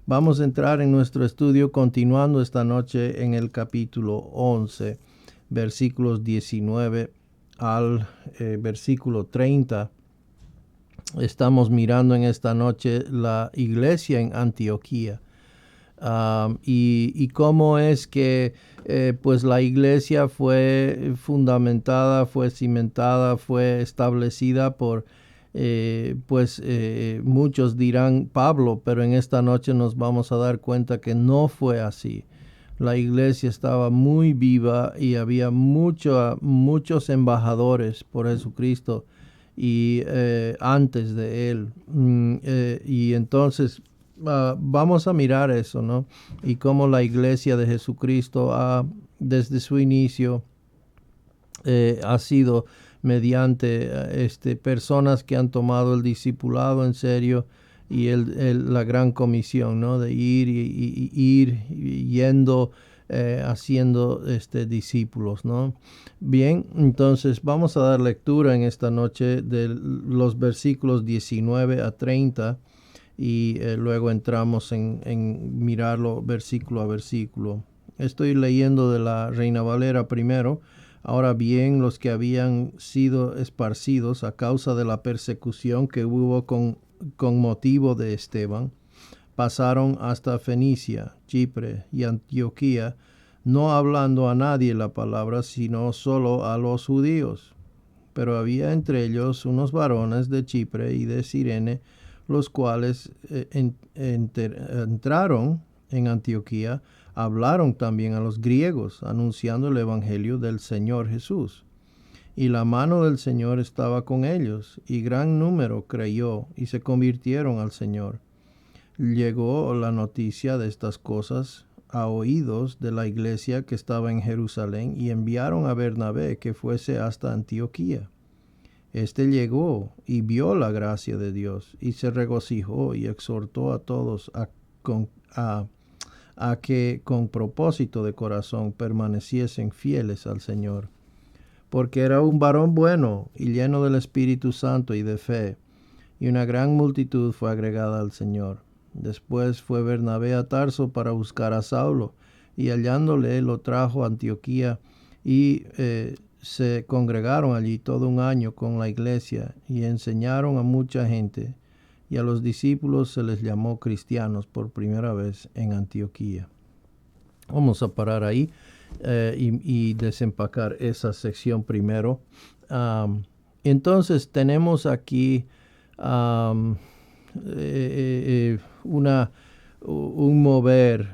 Vamos a entrar en nuestro estudio continuando esta noche en el capítulo 11, versículos 19 al versículo 30. Estamos mirando en esta noche la iglesia en Antioquía. Y cómo es que pues la iglesia fue fundamentada, fue cimentada, fue establecida por muchos dirán Pablo, pero en esta noche nos vamos a dar cuenta que no fue así. La iglesia estaba muy viva y había muchos embajadores por Jesucristo y antes de él. Y entonces vamos a mirar eso, ¿no? Y cómo la iglesia de Jesucristo desde su inicio ha sido mediante personas que han tomado el discipulado en serio y la gran comisión, ¿no? De ir yendo, haciendo discípulos, ¿no? Bien, entonces vamos a dar lectura en esta noche de los versículos 19 a 30 y luego entramos en mirarlo versículo a versículo. Estoy leyendo de la Reina Valera primero. Ahora bien, los que habían sido esparcidos a causa de la persecución que hubo con motivo de Esteban, pasaron hasta Fenicia, Chipre y Antioquía, no hablando a nadie la palabra, sino solo a los judíos. Pero había entre ellos unos varones de Chipre y de Cirene, los cuales entraron en Antioquía, hablaron también a los griegos, anunciando el evangelio del Señor Jesús. Y la mano del Señor estaba con ellos, y gran número creyó y se convirtieron al Señor. Llegó la noticia de estas cosas a oídos de la iglesia que estaba en Jerusalén, y enviaron a Bernabé que fuese hasta Antioquía. Este llegó y vio la gracia de Dios, y se regocijó y exhortó a todos a que con propósito de corazón permaneciesen fieles al Señor. Porque era un varón bueno y lleno del Espíritu Santo y de fe, y una gran multitud fue agregada al Señor. Después fue Bernabé a Tarso para buscar a Saulo, y hallándole lo trajo a Antioquía, y se congregaron allí todo un año con la iglesia, y enseñaron a mucha gente, y a los discípulos se les llamó cristianos por primera vez en Antioquía. Vamos a parar ahí y desempacar esa sección primero. Entonces tenemos aquí un mover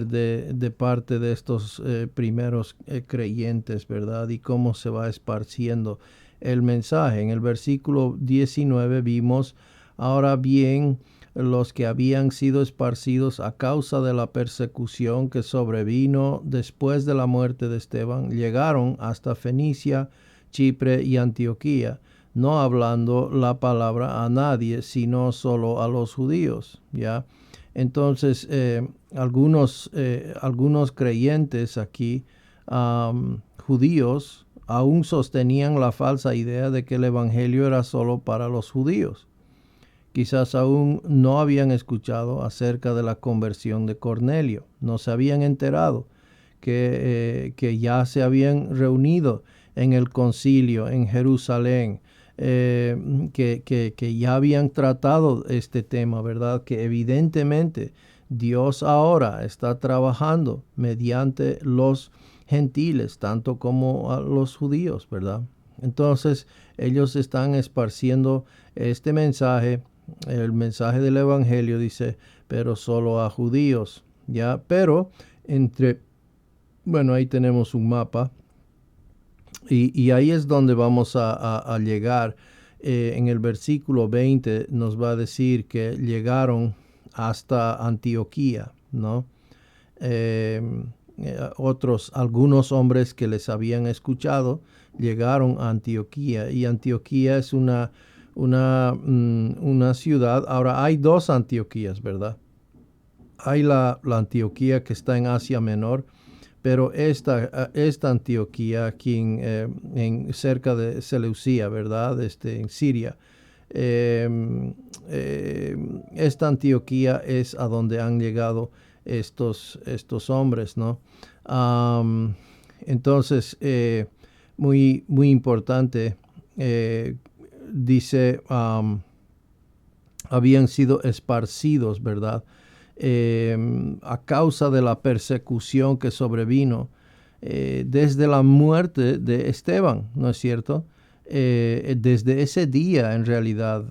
de parte de estos primeros creyentes, ¿verdad? Y cómo se va esparciendo el mensaje. En el versículo 19 vimos, ahora bien, los que habían sido esparcidos a causa de la persecución que sobrevino después de la muerte de Esteban, llegaron hasta Fenicia, Chipre y Antioquía, no hablando la palabra a nadie, sino solo a los judíos, ¿ya? Entonces, algunos creyentes aquí, judíos, aún sostenían la falsa idea de que el evangelio era solo para los judíos. Quizás aún no habían escuchado acerca de la conversión de Cornelio, no se habían enterado que ya se habían reunido en el concilio en Jerusalén, que ya habían tratado este tema, ¿verdad? Que evidentemente Dios ahora está trabajando mediante los gentiles, tanto como a los judíos, ¿verdad? Entonces ellos están esparciendo este mensaje, el mensaje del evangelio, dice, pero solo a judíos, ¿ya? Pero ahí tenemos un mapa. Y ahí es donde vamos a llegar. En el versículo 20 nos va a decir que llegaron hasta Antioquía, ¿no? Algunos hombres que les habían escuchado llegaron a Antioquía, y Antioquía es una ciudad. Ahora hay dos Antioquías, ¿verdad? Hay la Antioquía que está en Asia Menor, pero esta Antioquía aquí cerca de Seleucía, ¿verdad? En Siria, esta Antioquía es a donde han llegado estos hombres, ¿no? Entonces, muy, muy importante, dice, habían sido esparcidos, ¿verdad? A causa de la persecución que sobrevino desde la muerte de Esteban, ¿no es cierto? Desde ese día, en realidad,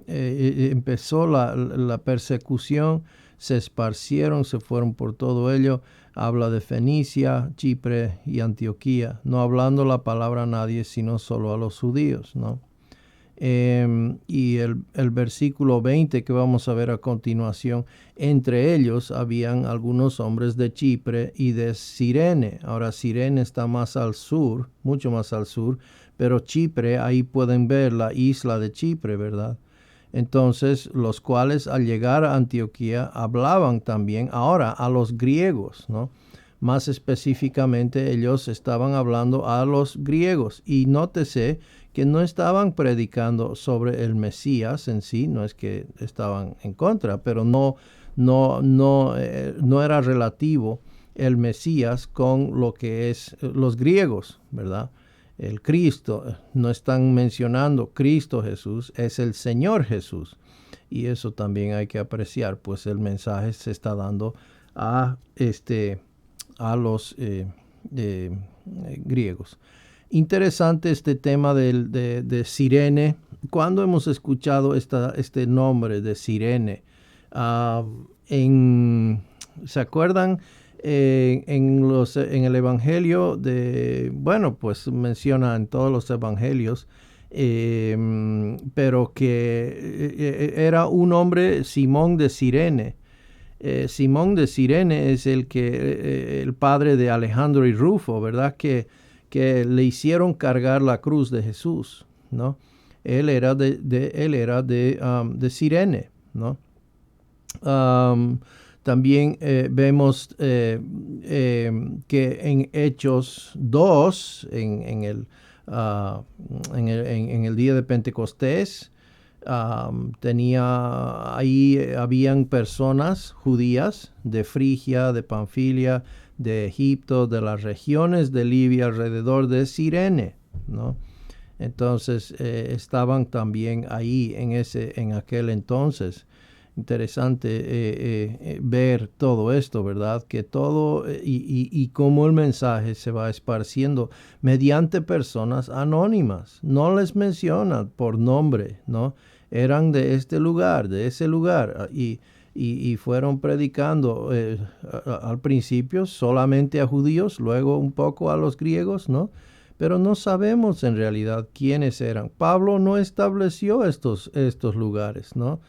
empezó la persecución, se esparcieron, se fueron por todo ello. Habla de Fenicia, Chipre y Antioquía, no hablando la palabra a nadie, sino solo a los judíos, ¿no? Y el versículo 20 que vamos a ver a continuación, entre ellos habían algunos hombres de Chipre y de Cirene. Ahora Cirene está más al sur, mucho más al sur, pero Chipre, ahí pueden ver la isla de Chipre, ¿verdad? Entonces, los cuales al llegar a Antioquía hablaban también ahora a los griegos, ¿no? Más específicamente, ellos estaban hablando a los griegos. Y nótese que no estaban predicando sobre el Mesías en sí, no es que estaban en contra, pero no era relativo el Mesías con lo que es los griegos, ¿verdad? El Cristo, no están mencionando Cristo Jesús, es el Señor Jesús. Y eso también hay que apreciar, pues el mensaje se está dando a los griegos. Interesante este tema de Cirene. ¿Cuándo hemos escuchado este nombre de Cirene? ¿Se acuerdan? En el Evangelio pues menciona en todos los Evangelios, pero que era un hombre, Simón de Cirene. Simón de Cirene es el padre de Alejandro y Rufo, ¿verdad? Que le hicieron cargar la cruz de Jesús, ¿no? Él era de Cirene, ¿no? También vemos que en Hechos 2, en el día de Pentecostés, habían personas judías de Frigia, de Panfilia, de Egipto, de las regiones de Libia alrededor de Cirene, ¿no? Entonces estaban también ahí en aquel entonces. Interesante ver todo esto, ¿verdad? Que todo y cómo el mensaje se va esparciendo mediante personas anónimas. No les mencionan por nombre, ¿no? Eran de este lugar, de ese lugar, y fueron predicando al principio solamente a judíos, luego un poco a los griegos, ¿no? Pero no sabemos en realidad quiénes eran. Pablo no estableció estos lugares, ¿no?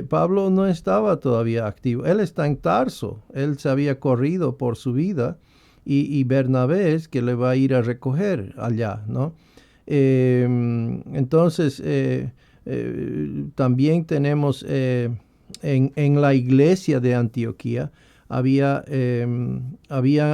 Pablo no estaba todavía activo. Él está en Tarso. Él se había corrido por su vida y Bernabé es que le va a ir a recoger allá, ¿no? Entonces, también tenemos en la iglesia de Antioquía había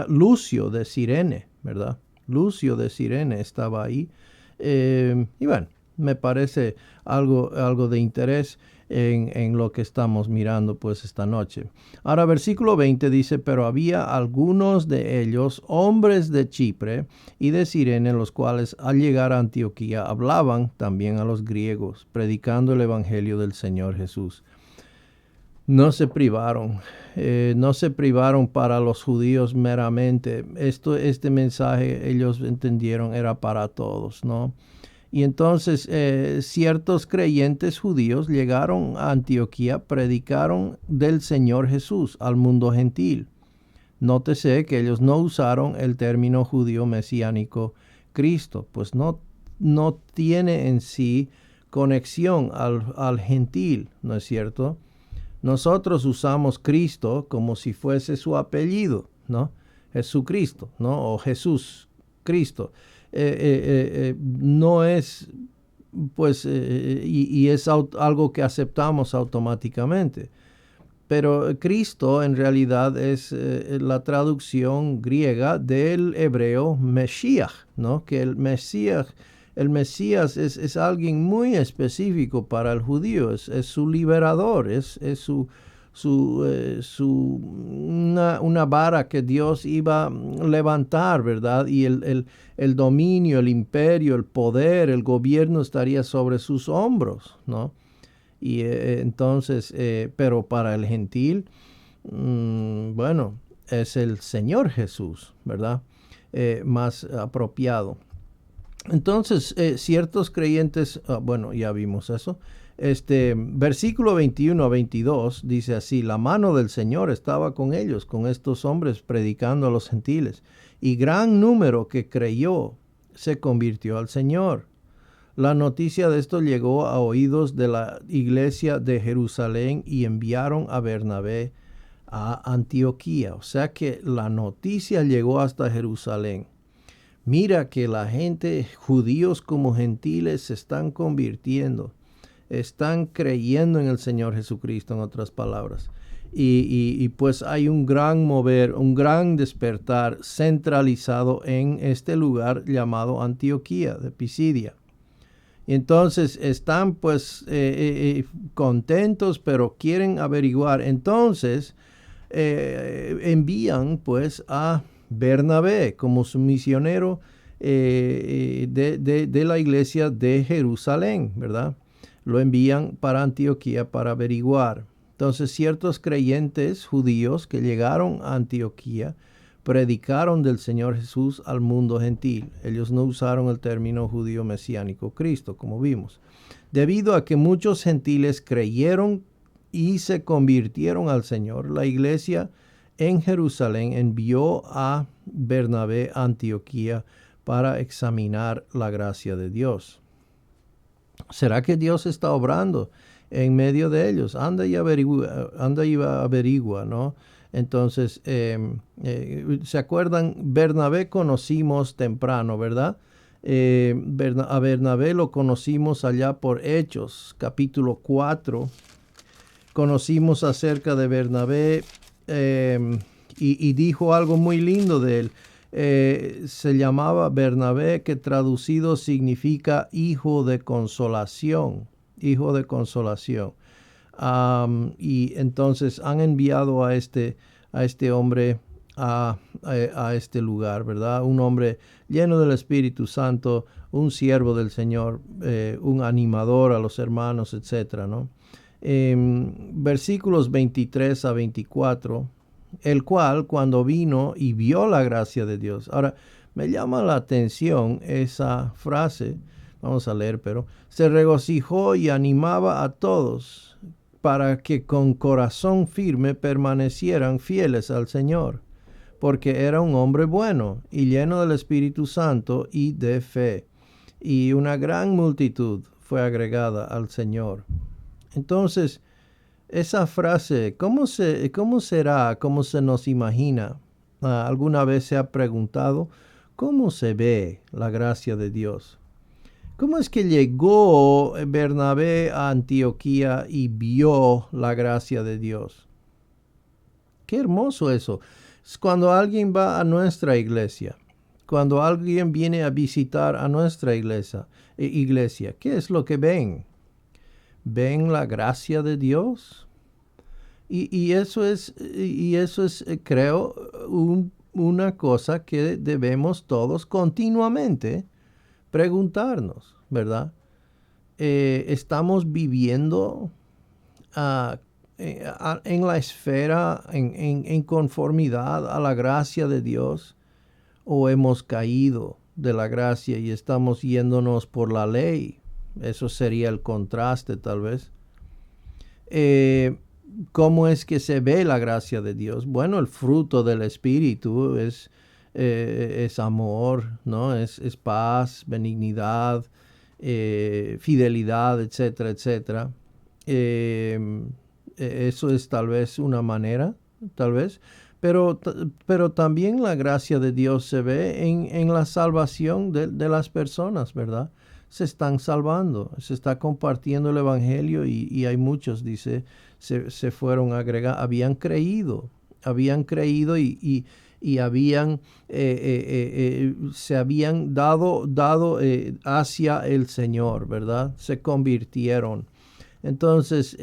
Lucio de Cirene, ¿verdad? Lucio de Cirene estaba ahí. Y bueno, me parece algo de interés en lo que estamos mirando pues esta noche. Ahora versículo 20 dice, pero había algunos de ellos, hombres de Chipre y de Cirene, los cuales al llegar a Antioquía hablaban también a los griegos, predicando el evangelio del Señor Jesús. No se privaron para los judíos meramente. Este mensaje ellos entendieron era para todos, ¿no? Y entonces ciertos creyentes judíos llegaron a Antioquía, predicaron del Señor Jesús al mundo gentil. Nótese que ellos no usaron el término judío mesiánico Cristo, pues no tiene en sí conexión al gentil, ¿no es cierto? Nosotros usamos Cristo como si fuese su apellido, ¿no? Jesucristo, ¿no? O Jesús, Cristo. No es, pues, y es algo que aceptamos automáticamente. Pero Cristo en realidad es la traducción griega del hebreo Mesías, ¿no? Que el Mesías El Mesías es alguien muy específico para el judío, es su liberador, es una vara que Dios iba a levantar, ¿verdad? Y el dominio, el imperio, el poder, el gobierno estaría sobre sus hombros, ¿no? Y entonces, pero para el gentil, bueno, es el Señor Jesús, ¿verdad? Más apropiado. Entonces, ciertos creyentes, bueno, ya vimos eso. Versículo 21 a 22 dice así: la mano del Señor estaba con ellos, con estos hombres predicando a los gentiles, y gran número que creyó se convirtió al Señor. La noticia de esto llegó a oídos de la iglesia de Jerusalén y enviaron a Bernabé a Antioquía. O sea que la noticia llegó hasta Jerusalén. Mira que la gente, judíos como gentiles, se están convirtiendo, están creyendo en el Señor Jesucristo, en otras palabras. Y pues hay un gran mover, un gran despertar centralizado en este lugar llamado Antioquía de Pisidia. Y entonces están pues contentos, pero quieren averiguar. Entonces envían pues a Bernabé como su misionero de la iglesia de Jerusalén, ¿verdad? Lo envían para Antioquía para averiguar. Entonces ciertos creyentes judíos que llegaron a Antioquía predicaron del Señor Jesús al mundo gentil. Ellos no usaron el término judío mesiánico Cristo, como vimos. Debido a que muchos gentiles creyeron y se convirtieron al Señor, la iglesia en Jerusalén envió a Bernabé a Antioquía para examinar la gracia de Dios. ¿Será que Dios está obrando en medio de ellos? Anda y averigua, ¿no? Entonces, ¿se acuerdan? Bernabé conocimos temprano, ¿verdad? A Bernabé lo conocimos allá por Hechos, capítulo 4. Conocimos acerca de Bernabé y dijo algo muy lindo de él. Se llamaba Bernabé, que traducido significa hijo de consolación, hijo de consolación. Y entonces han enviado a este hombre a este lugar, ¿verdad? Un hombre lleno del Espíritu Santo, un siervo del Señor, un animador a los hermanos, etcétera, ¿no? Versículos 23 a 24, el cual cuando vino y vio la gracia de Dios. Ahora, me llama la atención esa frase, vamos a leer, pero se regocijó y animaba a todos para que con corazón firme permanecieran fieles al Señor, porque era un hombre bueno y lleno del Espíritu Santo y de fe, y una gran multitud fue agregada al Señor. Entonces, esa frase, ¿cómo será? ¿Cómo se nos imagina? ¿Alguna vez se ha preguntado cómo se ve la gracia de Dios? ¿Cómo es que llegó Bernabé a Antioquía y vio la gracia de Dios? Qué hermoso eso. Es cuando alguien va a nuestra iglesia, cuando alguien viene a visitar a nuestra iglesia, ¿qué es lo que ven? ¿Ven la gracia de Dios? Y eso es, creo, una cosa que debemos todos continuamente preguntarnos, ¿verdad? ¿Estamos viviendo en la esfera, en conformidad a la gracia de Dios? ¿O hemos caído de la gracia y estamos yéndonos por la ley? Eso sería el contraste, tal vez. ¿Cómo es que se ve la gracia de Dios? Bueno, el fruto del Espíritu es amor, ¿no? Es paz, benignidad, fidelidad, etcétera, etcétera. Eso es tal vez una manera, tal vez. Pero también la gracia de Dios se ve en la salvación de las personas, ¿verdad? Se están salvando, se está compartiendo el Evangelio y hay muchos, dice, se fueron agregados, habían creído y se habían dado hacia el Señor, ¿verdad? Se convirtieron. Entonces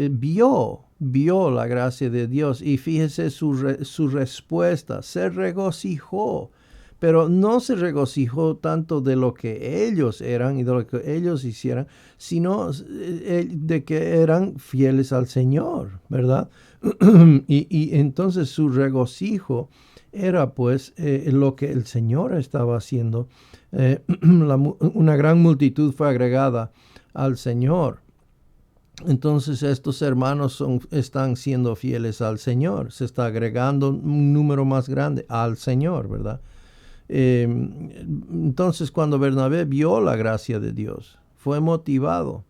vio la gracia de Dios y fíjese su respuesta, se regocijó, pero no se regocijó tanto de lo que ellos eran y de lo que ellos hicieran, sino de que eran fieles al Señor, ¿verdad? y entonces su regocijo era pues lo que el Señor estaba haciendo. Una gran multitud fue agregada al Señor. Entonces estos hermanos están siendo fieles al Señor. Se está agregando un número más grande al Señor, ¿verdad? Entonces cuando Bernabé vio la gracia de Dios, fue motivado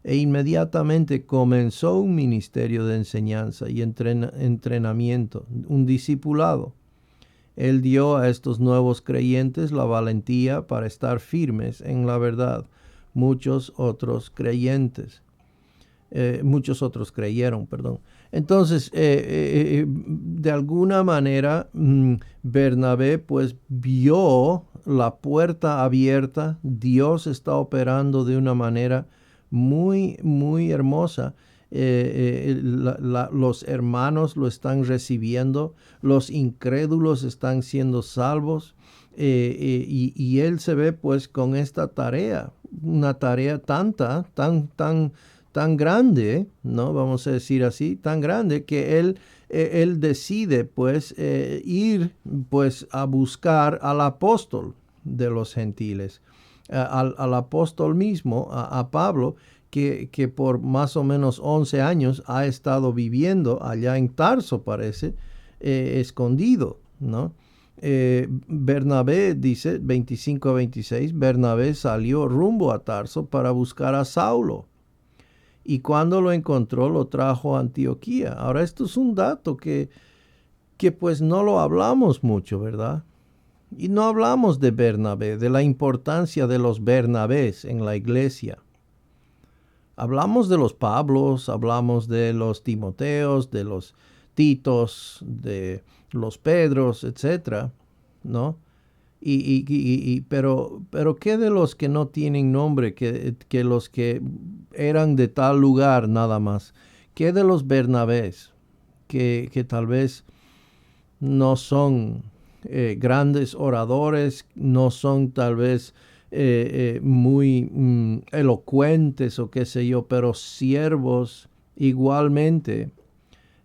e inmediatamente comenzó un ministerio de enseñanza y entrenamiento, un discipulado. Él dio a estos nuevos creyentes la valentía para estar firmes en la verdad. Muchos otros creyeron, perdón. Entonces, de alguna manera, Bernabé pues vio la puerta abierta. Dios está operando de una manera muy, muy hermosa. Los hermanos lo están recibiendo, los incrédulos están siendo salvos, y él se ve pues con esta tarea, una tarea tan grande, ¿no? Vamos a decir así, tan grande que él decide pues ir pues a buscar al apóstol de los gentiles, al apóstol mismo, a Pablo, que por más o menos 11 años ha estado viviendo allá en Tarso, parece, escondido, ¿no? Bernabé, dice 25 a 26, Bernabé salió rumbo a Tarso para buscar a Saulo. Y cuando lo encontró, lo trajo a Antioquía. Ahora, esto es un dato que pues no lo hablamos mucho, ¿verdad? Y no hablamos de Bernabé, de la importancia de los Bernabés en la iglesia. Hablamos de los Pablos, hablamos de los Timoteos, de los Titos, de los Pedros, etcétera, ¿no? Pero ¿qué de los que no tienen nombre, que los que eran de tal lugar nada más? ¿Qué de los Bernabés, que tal vez no son grandes oradores, no son tal vez muy elocuentes o qué sé yo, pero siervos igualmente,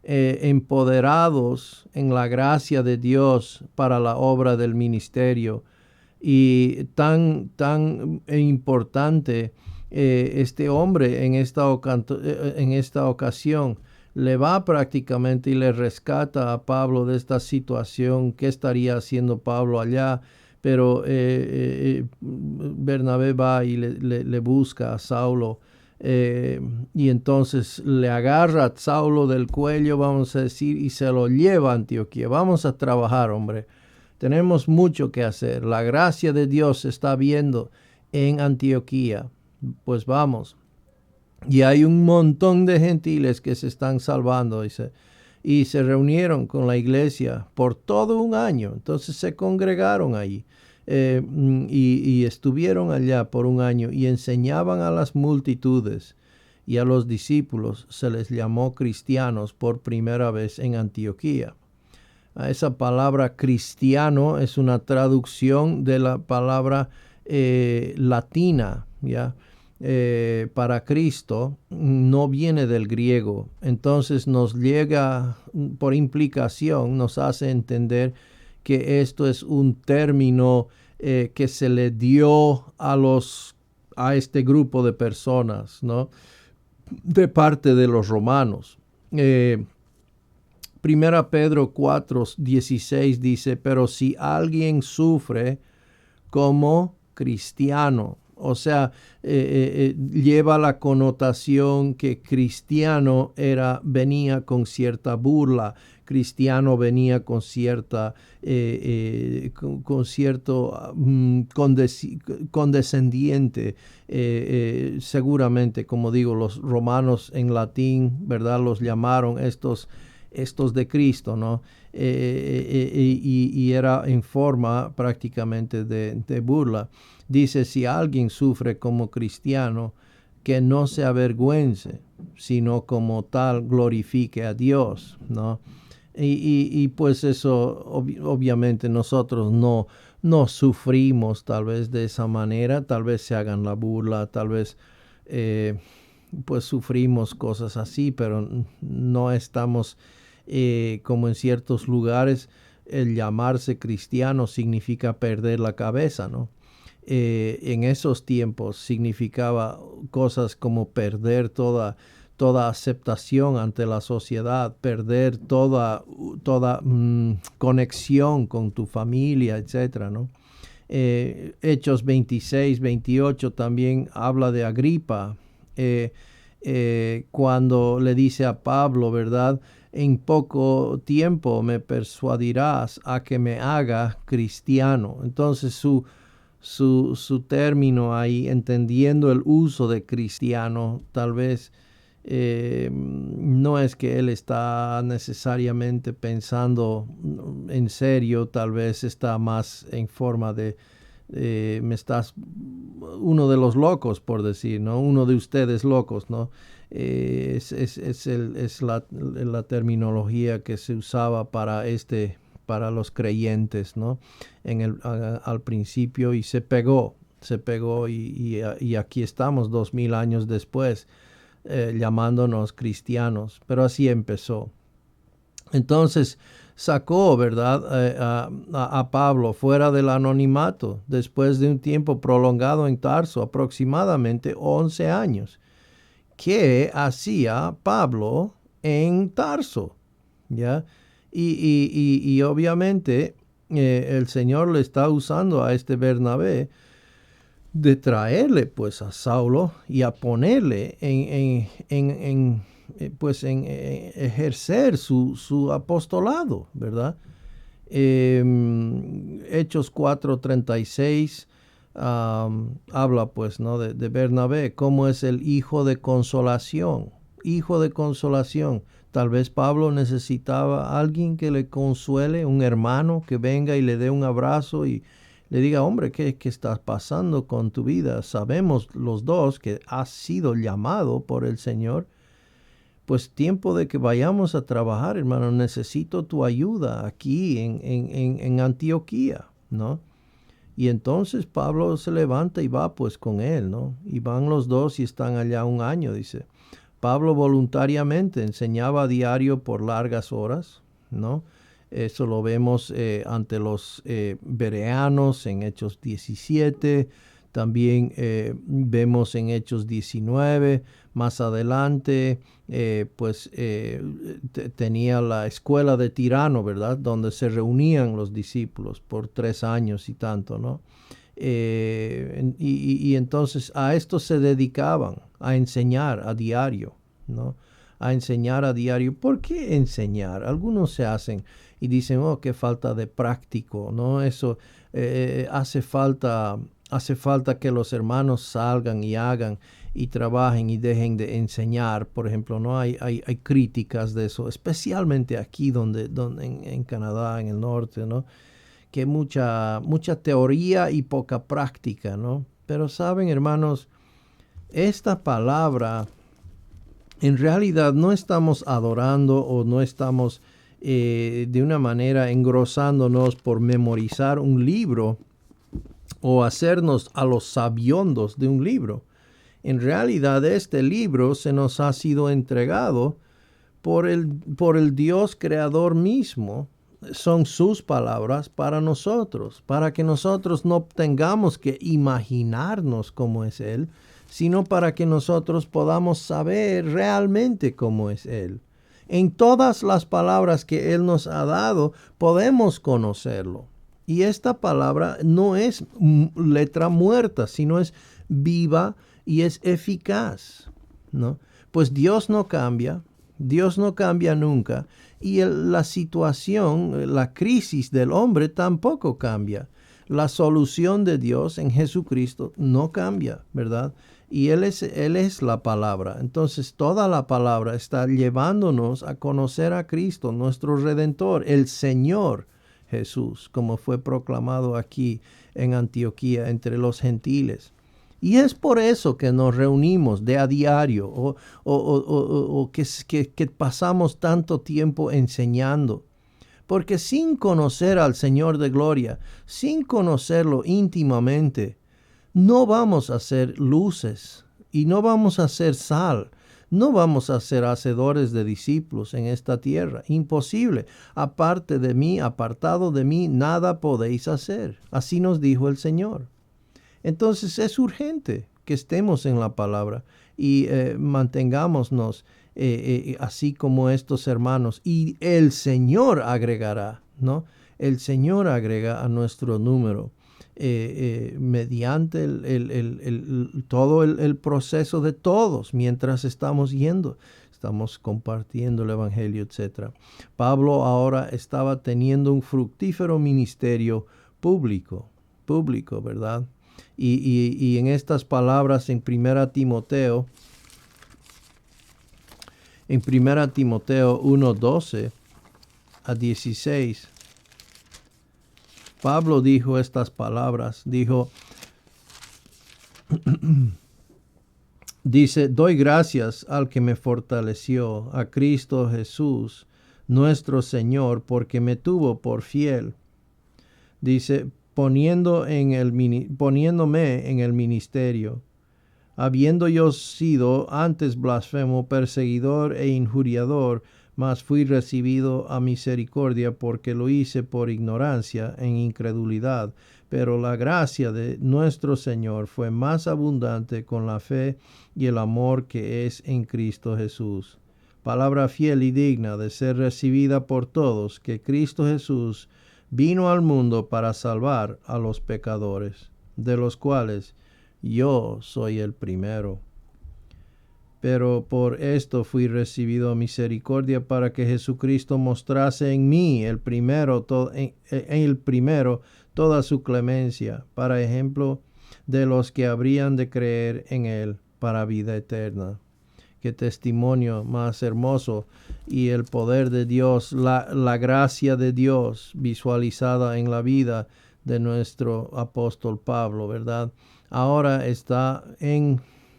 empoderados en la gracia de Dios para la obra del ministerio? Y tan importante, este hombre en esta ocasión le va prácticamente y le rescata a Pablo de esta situación. ¿Qué estaría haciendo Pablo allá? Pero Bernabé va y le busca a Saulo, y entonces le agarra a Saulo del cuello, vamos a decir, y se lo lleva a Antioquía. Vamos a trabajar, hombre. Tenemos mucho que hacer. La gracia de Dios se está viendo en Antioquía. Pues vamos. Y hay un montón de gentiles que se están salvando y se reunieron con la iglesia por todo un año. Entonces se congregaron allí, y estuvieron allá por un año y enseñaban a las multitudes, y a los discípulos se les llamó cristianos por primera vez en Antioquía. Esa palabra cristiano es una traducción de la palabra latina, ¿ya? Para Cristo, no viene del griego. Entonces nos llega, por implicación, nos hace entender que esto es un término que se le dio a este grupo de personas, ¿no? De parte de los romanos. Primera Pedro 4:16 dice: pero si alguien sufre como cristiano, o sea, lleva la connotación que cristiano venía con cierta burla, cristiano venía con cierta, con cierto condescendiente, seguramente, como digo, los romanos en latín, ¿verdad? Los llamaron estos estos de Cristo, ¿no? Y era en forma prácticamente de burla. Dice, si alguien sufre como cristiano, que no se avergüence, sino como tal glorifique a Dios, ¿no? Y pues eso, obviamente nosotros no sufrimos tal vez de esa manera, tal vez se hagan la burla, tal vez pues sufrimos cosas así, pero no estamos como en ciertos lugares. El llamarse cristiano significa perder la cabeza, ¿no? En esos tiempos significaba cosas como perder toda aceptación ante la sociedad, perder toda conexión con tu familia, etcétera, ¿no? Hechos 26, 28 también habla de Agripa, cuando le dice a Pablo, ¿verdad? En poco tiempo me persuadirás a que me haga cristiano. Entonces su término ahí, entendiendo el uso de cristiano, tal vez no es que él está necesariamente pensando en serio, tal vez está más en forma de me estás uno de los locos, por decir, ¿no? Uno de ustedes locos, ¿no? Es la terminología que se usaba para los creyentes, ¿no? Al principio, y se pegó y aquí estamos 2000 años después, llamándonos cristianos, pero así empezó. Entonces sacó, ¿verdad?, a Pablo fuera del anonimato después de un tiempo prolongado en Tarso, aproximadamente 11 años. ¿Qué hacía Pablo en Tarso? ¿Ya? Y obviamente el Señor le está usando a este Bernabé de traerle pues a Saulo y a ponerle en ejercer su apostolado, ¿verdad? Hechos 4:36 habla pues, ¿no?, de Bernabé, cómo es el hijo de consolación. Hijo de consolación. Tal vez Pablo necesitaba a alguien que le consuele, un hermano que venga y le dé un abrazo y le diga, hombre, ¿qué está pasando con tu vida? Sabemos los dos que has sido llamado por el Señor. Pues tiempo de que vayamos a trabajar, hermano. Necesito tu ayuda aquí en Antioquía, ¿no? Y entonces Pablo se levanta y va pues con él, ¿no? Y van los dos y están allá un año, dice. Pablo voluntariamente enseñaba a diario por largas horas, ¿no? Eso lo vemos ante los bereanos en Hechos 17, también vemos en Hechos 19, más adelante, tenía la escuela de Tirano, ¿verdad?, donde se reunían los discípulos por 3 años y tanto, ¿no? Y entonces a esto se dedicaban, a enseñar a diario, ¿no? A enseñar a diario. ¿Por qué enseñar? Algunos se hacen y dicen, oh, qué falta de práctico, ¿no? Eso hace falta que los hermanos salgan y hagan y trabajen y dejen de enseñar. Por ejemplo, ¿no? Hay críticas de eso, especialmente aquí donde en Canadá, en el norte, ¿no? Que mucha teoría y poca práctica, ¿no? Pero saben, hermanos, esta palabra, en realidad no estamos adorando o no estamos de una manera engrosándonos por memorizar un libro o hacernos a los sabiondos de un libro. En realidad este libro se nos ha sido entregado por el Dios creador mismo. Son sus palabras para nosotros, para que nosotros no tengamos que imaginarnos cómo es Él, sino para que nosotros podamos saber realmente cómo es Él. En todas las palabras que Él nos ha dado, podemos conocerlo. Y esta palabra no es letra muerta, sino es viva y es eficaz, ¿no? Pues Dios no cambia nunca, y la situación, la crisis del hombre tampoco cambia. La solución de Dios en Jesucristo no cambia, ¿verdad? y Él es la palabra. Entonces toda la palabra está llevándonos a conocer a Cristo, nuestro Redentor, el Señor Jesús, como fue proclamado aquí en Antioquía entre los gentiles. Y es por eso que nos reunimos de a diario o que pasamos tanto tiempo enseñando. Porque sin conocer al Señor de gloria, sin conocerlo íntimamente, no vamos a ser luces y no vamos a ser sal. No vamos a ser hacedores de discípulos en esta tierra. Imposible. Aparte de mí, apartado de mí, nada podéis hacer. Así nos dijo el Señor. Entonces es urgente que estemos en la palabra y mantengámonos así como estos hermanos. Y el Señor agregará, ¿no? El Señor agrega a nuestro número mediante todo el proceso de todos mientras estamos yendo. Estamos compartiendo el Evangelio, etc. Pablo ahora estaba teniendo un fructífero ministerio público, ¿verdad? Y en estas palabras en 1 Timoteo 1:12 a 16, Pablo dijo estas palabras, dice, doy gracias al que me fortaleció, a Cristo Jesús, nuestro Señor, porque me tuvo por fiel. Dice, poniéndome en el ministerio, habiendo yo sido antes blasfemo, perseguidor e injuriador, mas fui recibido a misericordia porque lo hice por ignorancia en incredulidad. Pero la gracia de nuestro Señor fue más abundante con la fe y el amor que es en Cristo Jesús. Palabra fiel y digna de ser recibida por todos, que Cristo Jesús vino al mundo para salvar a los pecadores, de los cuales yo soy el primero. Pero por esto fui recibido a misericordia para que Jesucristo mostrase en mí el primero toda su clemencia, para ejemplo de los que habrían de creer en él para vida eterna. Qué testimonio más hermoso, y el poder de Dios, la gracia de Dios visualizada en la vida de nuestro apóstol Pablo, ¿verdad? Ahora está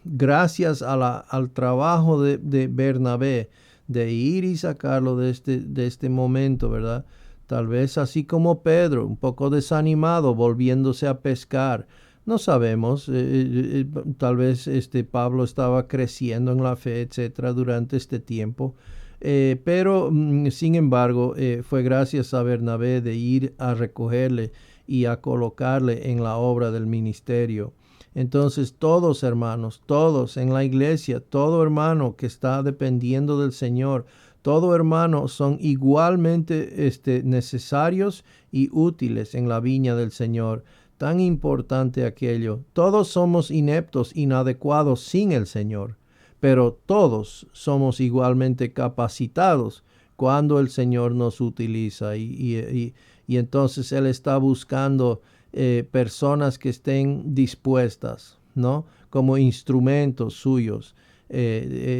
gracias al trabajo de Bernabé, de ir y sacarlo de este momento, ¿verdad? Tal vez así como Pedro, un poco desanimado, volviéndose a pescar. No sabemos, tal vez Pablo estaba creciendo en la fe, etcétera, durante este tiempo. Pero sin embargo, fue gracias a Bernabé de ir a recogerle y a colocarle en la obra del ministerio. Entonces todos, hermanos, todos en la iglesia, todo hermano que está dependiendo del Señor, todo hermano son igualmente necesarios y útiles en la viña del Señor. Tan importante aquello. Todos somos ineptos, inadecuados sin el Señor, pero todos somos igualmente capacitados cuando el Señor nos utiliza y entonces Él está buscando personas que estén dispuestas, ¿no? Como instrumentos suyos,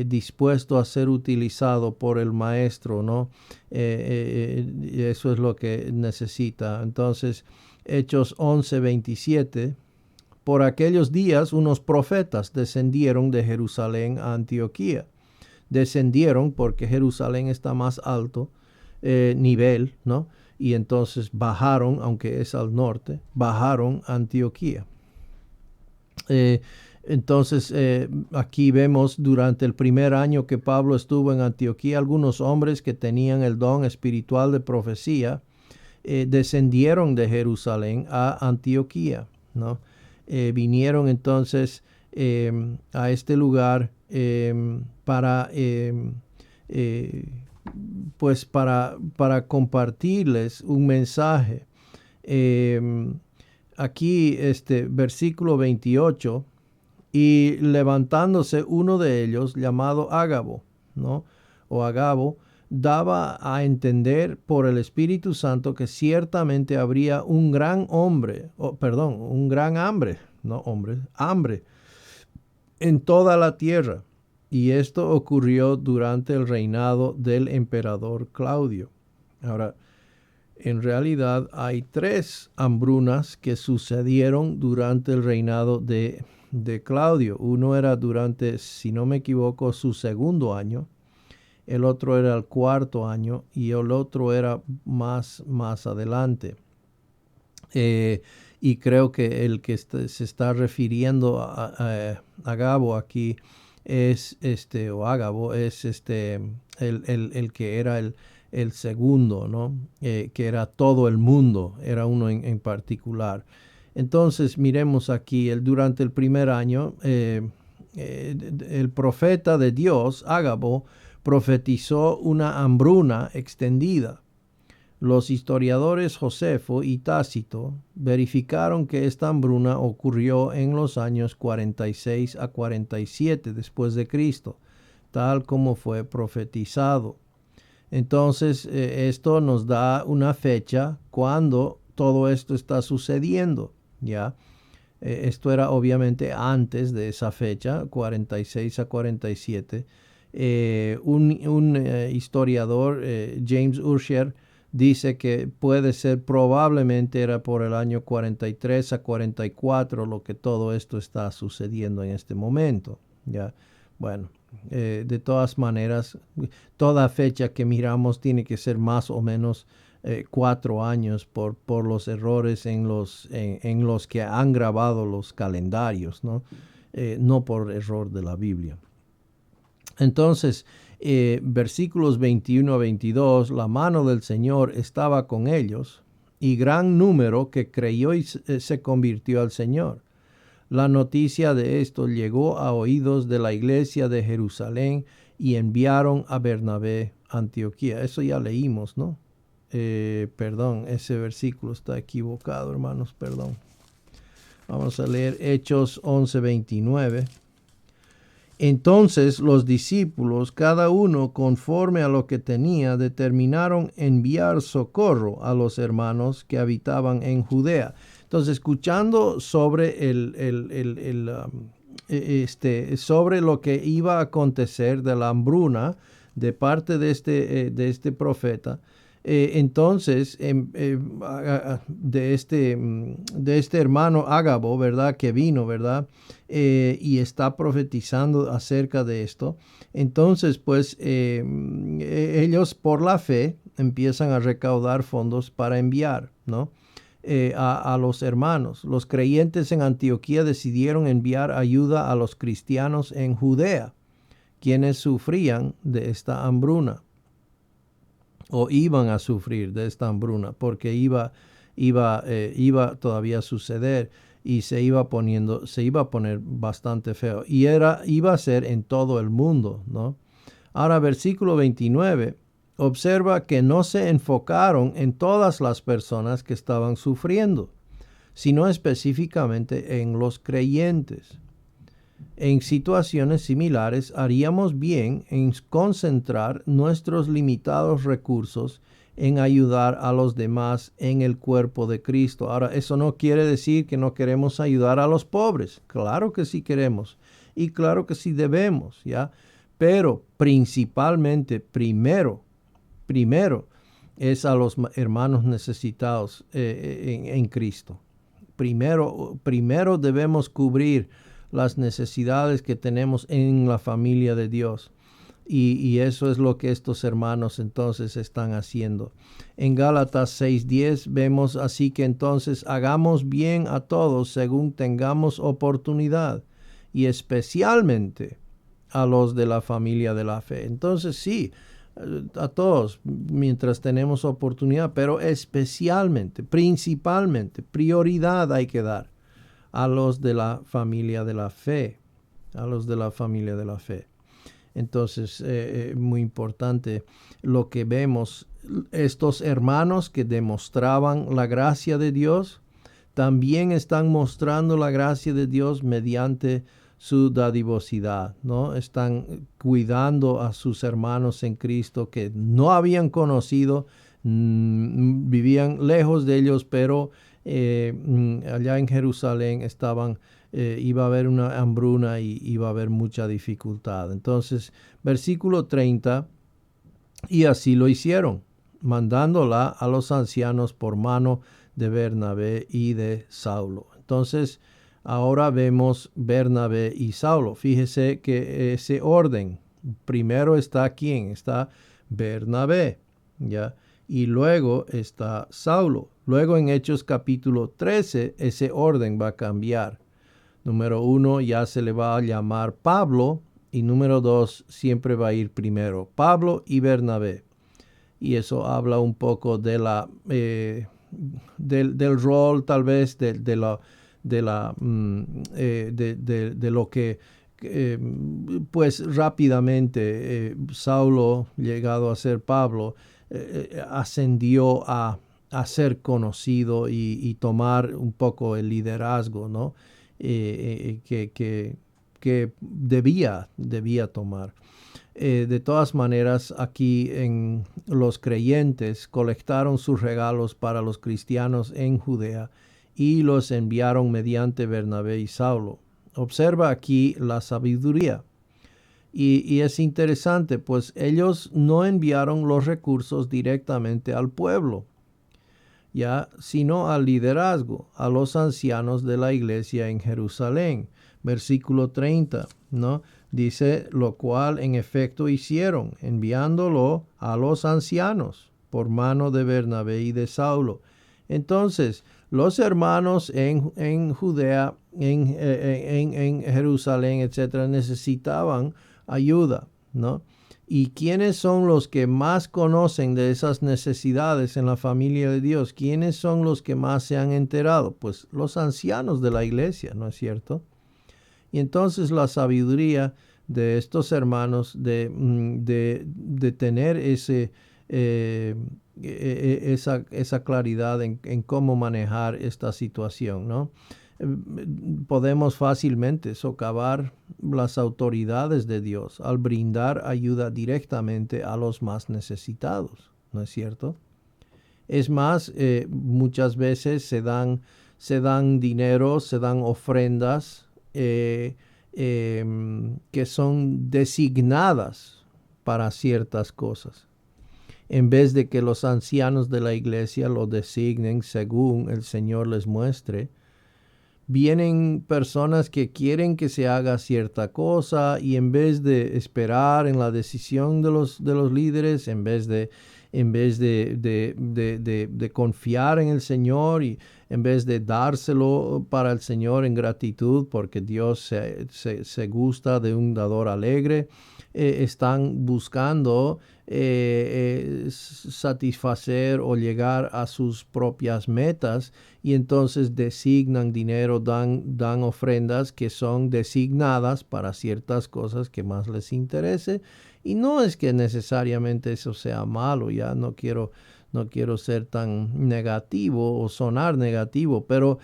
dispuesto a ser utilizado por el Maestro, ¿no? Eso es lo que necesita. Entonces, Hechos 11:27, por aquellos días unos profetas descendieron de Jerusalén a Antioquía. Descendieron porque Jerusalén está más alto nivel, ¿no? Y entonces bajaron, aunque es al norte, bajaron a Antioquía. Entonces aquí vemos durante el primer año que Pablo estuvo en Antioquía, algunos hombres que tenían el don espiritual de profecía descendieron de Jerusalén a Antioquía, ¿no? Vinieron entonces a este lugar para compartirles un mensaje. Aquí versículo 28, y levantándose uno de ellos llamado Ágabo, ¿no? O Agabo, daba a entender por el Espíritu Santo que ciertamente habría un gran hambre, en toda la tierra. Y esto ocurrió durante el reinado del emperador Claudio. Ahora, en realidad hay 3 hambrunas que sucedieron durante el reinado de Claudio. Uno era durante, si no me equivoco, su segundo año. El otro era el 4.º año y el otro era más adelante. Y creo que el que se está refiriendo a Agabo aquí es o Ágabo es el que era el segundo, ¿no? Que era todo el mundo, era uno en particular. Entonces miremos aquí, durante el primer año, el profeta de Dios, Ágabo, profetizó una hambruna extendida. Los historiadores Josefo y Tácito verificaron que esta hambruna ocurrió en los años 46 a 47 después de Cristo, tal como fue profetizado. Entonces, esto nos da una fecha cuando todo esto está sucediendo, ¿ya? Esto era obviamente antes de esa fecha, 46 a 47. Un historiador, James Ursher, dice que puede ser, probablemente era por el año 43 a 44 lo que todo esto está sucediendo en este momento. ¿Ya? Bueno, de todas maneras, toda fecha que miramos tiene que ser más o menos 4 años por los errores en los que han grabado los calendarios, ¿no? No por error de la Biblia. Entonces, versículos 21 a 22, la mano del Señor estaba con ellos, y gran número que creyó y se convirtió al Señor. La noticia de esto llegó a oídos de la iglesia de Jerusalén y enviaron a Bernabé a Antioquía. Eso ya leímos, ¿no? Perdón, ese versículo está equivocado, hermanos, perdón. Vamos a leer Hechos 11:29. Entonces los discípulos, cada uno conforme a lo que tenía, determinaron enviar socorro a los hermanos que habitaban en Judea. Entonces, escuchando sobre sobre lo que iba a acontecer de la hambruna de parte de este profeta, entonces de este hermano Ágabo, ¿verdad? Que vino, ¿verdad? Y está profetizando acerca de esto. Entonces, pues, ellos por la fe empiezan a recaudar fondos para enviar, ¿no? A los hermanos. Los creyentes en Antioquía decidieron enviar ayuda a los cristianos en Judea, quienes sufrían de esta hambruna, o iban a sufrir de esta hambruna, porque iba todavía a suceder y se iba a poner bastante feo, y iba a ser en todo el mundo, ¿no? Ahora, versículo 29 observa que no se enfocaron en todas las personas que estaban sufriendo, sino específicamente en los creyentes. En situaciones similares, haríamos bien en concentrar nuestros limitados recursos en ayudar a los demás en el cuerpo de Cristo. Ahora, eso no quiere decir que no queremos ayudar a los pobres. Claro que sí queremos y claro que sí debemos, ¿ya? Pero principalmente, primero es a los hermanos necesitados en Cristo. Primero debemos cubrir las necesidades que tenemos en la familia de Dios. Y eso es lo que estos hermanos entonces están haciendo. En Gálatas 6:10 vemos: así que entonces hagamos bien a todos según tengamos oportunidad, y especialmente a los de la familia de la fe. Entonces sí, a todos mientras tenemos oportunidad, pero especialmente, principalmente, prioridad hay que dar a los de la familia de la fe, a los de la familia de la fe. Entonces, muy importante lo que vemos, estos hermanos que demostraban la gracia de Dios, también están mostrando la gracia de Dios mediante su dadivosidad, ¿no? Están cuidando a sus hermanos en Cristo que no habían conocido, vivían lejos de ellos, pero allá en Jerusalén iba a haber una hambruna y iba a haber mucha dificultad. Entonces, versículo 30, y así lo hicieron, mandándola a los ancianos por mano de Bernabé y de Saulo. Entonces, ahora vemos Bernabé y Saulo. Fíjese que ese orden, primero está ¿quién? Está Bernabé, ¿ya? Y luego está Saulo. Luego en Hechos capítulo 13, ese orden va a cambiar. Número 1 ya se le va a llamar Pablo, y número 2 siempre va a ir primero Pablo y Bernabé. Y eso habla un poco de del rol, tal vez, de lo que pues rápidamente Saulo, llegado a ser Pablo, ascendió a ser conocido y tomar un poco el liderazgo, ¿no? Que debía tomar. De todas maneras, aquí en los creyentes colectaron sus regalos para los cristianos en Judea y los enviaron mediante Bernabé y Saulo. Observa aquí la sabiduría. Y es interesante, pues ellos no enviaron los recursos directamente al pueblo, ya, sino al liderazgo, a los ancianos de la iglesia en Jerusalén. Versículo 30, ¿no? Dice, lo cual en efecto hicieron, enviándolo a los ancianos por mano de Bernabé y de Saulo. Entonces, los hermanos en Judea, en Jerusalén, etcétera, necesitaban ayuda, ¿no? ¿Y quiénes son los que más conocen de esas necesidades en la familia de Dios? ¿Quiénes son los que más se han enterado? Pues los ancianos de la iglesia, ¿no es cierto? Y entonces la sabiduría de estos hermanos de tener esa claridad en cómo manejar esta situación, ¿no? Podemos fácilmente socavar las autoridades de Dios al brindar ayuda directamente a los más necesitados, ¿no es cierto? Es más, muchas veces se dan dinero, se dan ofrendas que son designadas para ciertas cosas, en vez de que los ancianos de la iglesia lo designen según el Señor les muestre. Vienen personas que quieren que se haga cierta cosa y en vez de esperar en la decisión de los líderes, en vez de confiar en el Señor y en vez de dárselo para el Señor en gratitud, porque Dios se gusta de un dador alegre, están buscando satisfacer o llegar a sus propias metas, y entonces designan dinero, dan ofrendas que son designadas para ciertas cosas que más les interese. Y no es que necesariamente eso sea malo, ya no quiero ser tan negativo o sonar negativo, pero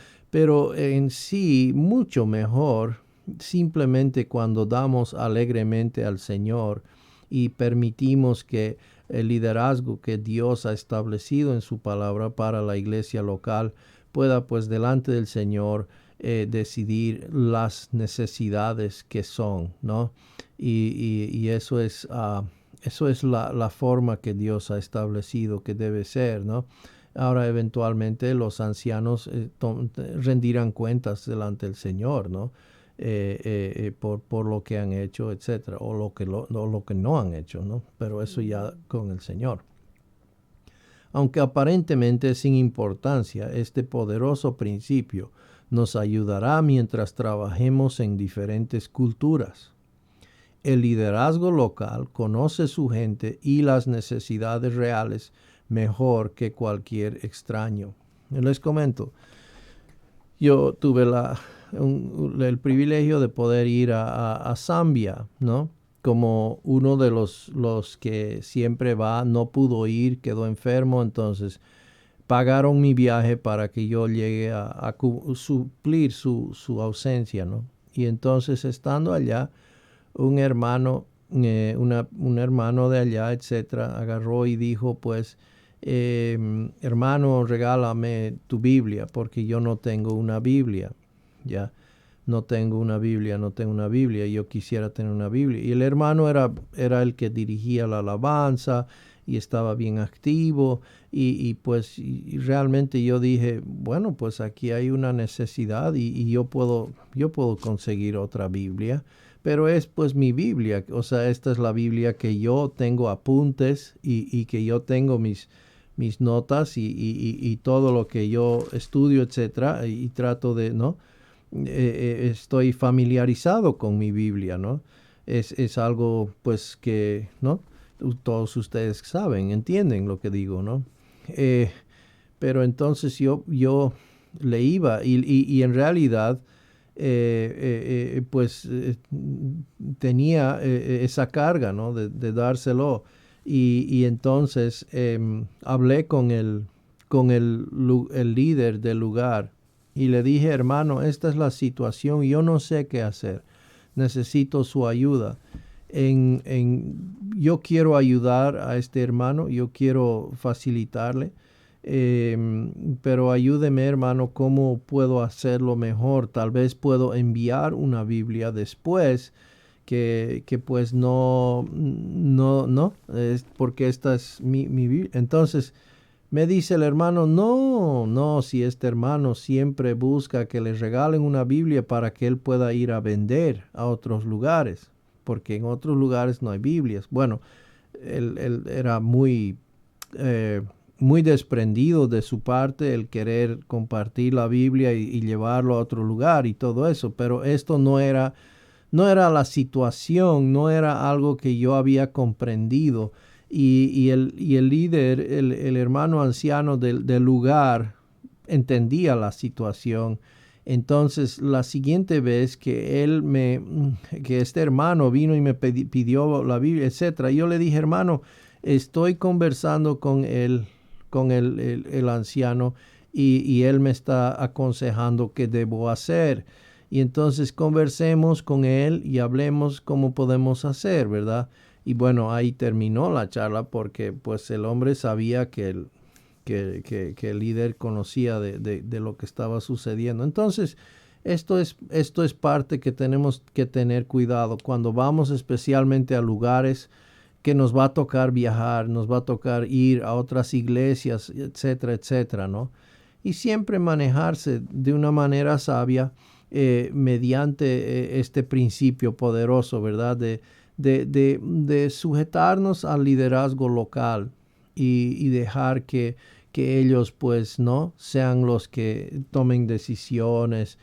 en sí mucho mejor simplemente cuando damos alegremente al Señor y permitimos que el liderazgo que Dios ha establecido en su palabra para la iglesia local pueda, pues, delante del Señor decidir las necesidades que son, ¿no? Y eso es la forma que Dios ha establecido que debe ser, ¿no? Ahora eventualmente los ancianos rendirán cuentas delante del Señor, ¿no? Por lo que han hecho, etcétera, o lo que no han hecho, ¿no? Pero eso ya con el Señor. Aunque aparentemente sin importancia, este poderoso principio nos ayudará mientras trabajemos en diferentes culturas. El liderazgo local conoce su gente y las necesidades reales mejor que cualquier extraño. Les comento, yo tuve el privilegio de poder ir a Zambia, ¿no? Como uno de los que siempre va, no pudo ir, quedó enfermo, entonces pagaron mi viaje para que yo llegue a suplir su ausencia, ¿no? Y entonces, estando allá, un hermano de allá, etcétera, agarró y dijo, pues, hermano, regálame tu Biblia, porque yo no tengo una Biblia, ya. No tengo una Biblia, no tengo una Biblia, yo quisiera tener una Biblia. Y el hermano era el que dirigía la alabanza y estaba bien activo y realmente yo dije, bueno, pues aquí hay una necesidad y yo puedo conseguir otra Biblia, pero es pues mi Biblia, o sea, esta es la Biblia que yo tengo apuntes y que yo tengo mis notas y todo lo que yo estudio, etcétera, y trato de, ¿no? Estoy familiarizado con mi Biblia, ¿no? Es algo, pues, que, ¿no? Todos ustedes saben, entienden lo que digo, ¿no? Eh, pero entonces yo le iba y en realidad, pues, tenía esa carga, ¿no? De dárselo. Y entonces hablé con el líder del lugar y le dije, hermano, esta es la situación, yo no sé qué hacer, necesito su ayuda. Yo quiero ayudar a este hermano, yo quiero facilitarle, pero ayúdeme, hermano, cómo puedo hacerlo mejor. Tal vez puedo enviar una Biblia después que pues no, es porque esta es mi Biblia. Entonces me dice el hermano, no, si este hermano siempre busca que le regalen una Biblia para que él pueda ir a vender a otros lugares, porque en otros lugares no hay Biblias. Bueno, él era eh, muy desprendido de su parte el querer compartir la Biblia y llevarlo a otro lugar y todo eso, pero esto no era la situación, no era algo que yo había comprendido. Y el líder, el hermano anciano del lugar, entendía la situación. Entonces, la siguiente vez que este hermano vino y me pidió la Biblia, etcétera, yo le dije, hermano, estoy conversando con el anciano y él me está aconsejando qué debo hacer. Y entonces conversemos con él y hablemos cómo podemos hacer, ¿verdad? Y bueno, ahí terminó la charla porque pues el hombre sabía que el líder conocía de lo que estaba sucediendo. Entonces, esto es parte que tenemos que tener cuidado cuando vamos especialmente a lugares que nos va a tocar viajar, nos va a tocar ir a otras iglesias, etcétera, etcétera, ¿no? Y siempre manejarse de una manera sabia mediante este principio poderoso, ¿verdad? De sujetarnos al liderazgo local y dejar que ellos pues no sean los que tomen decisiones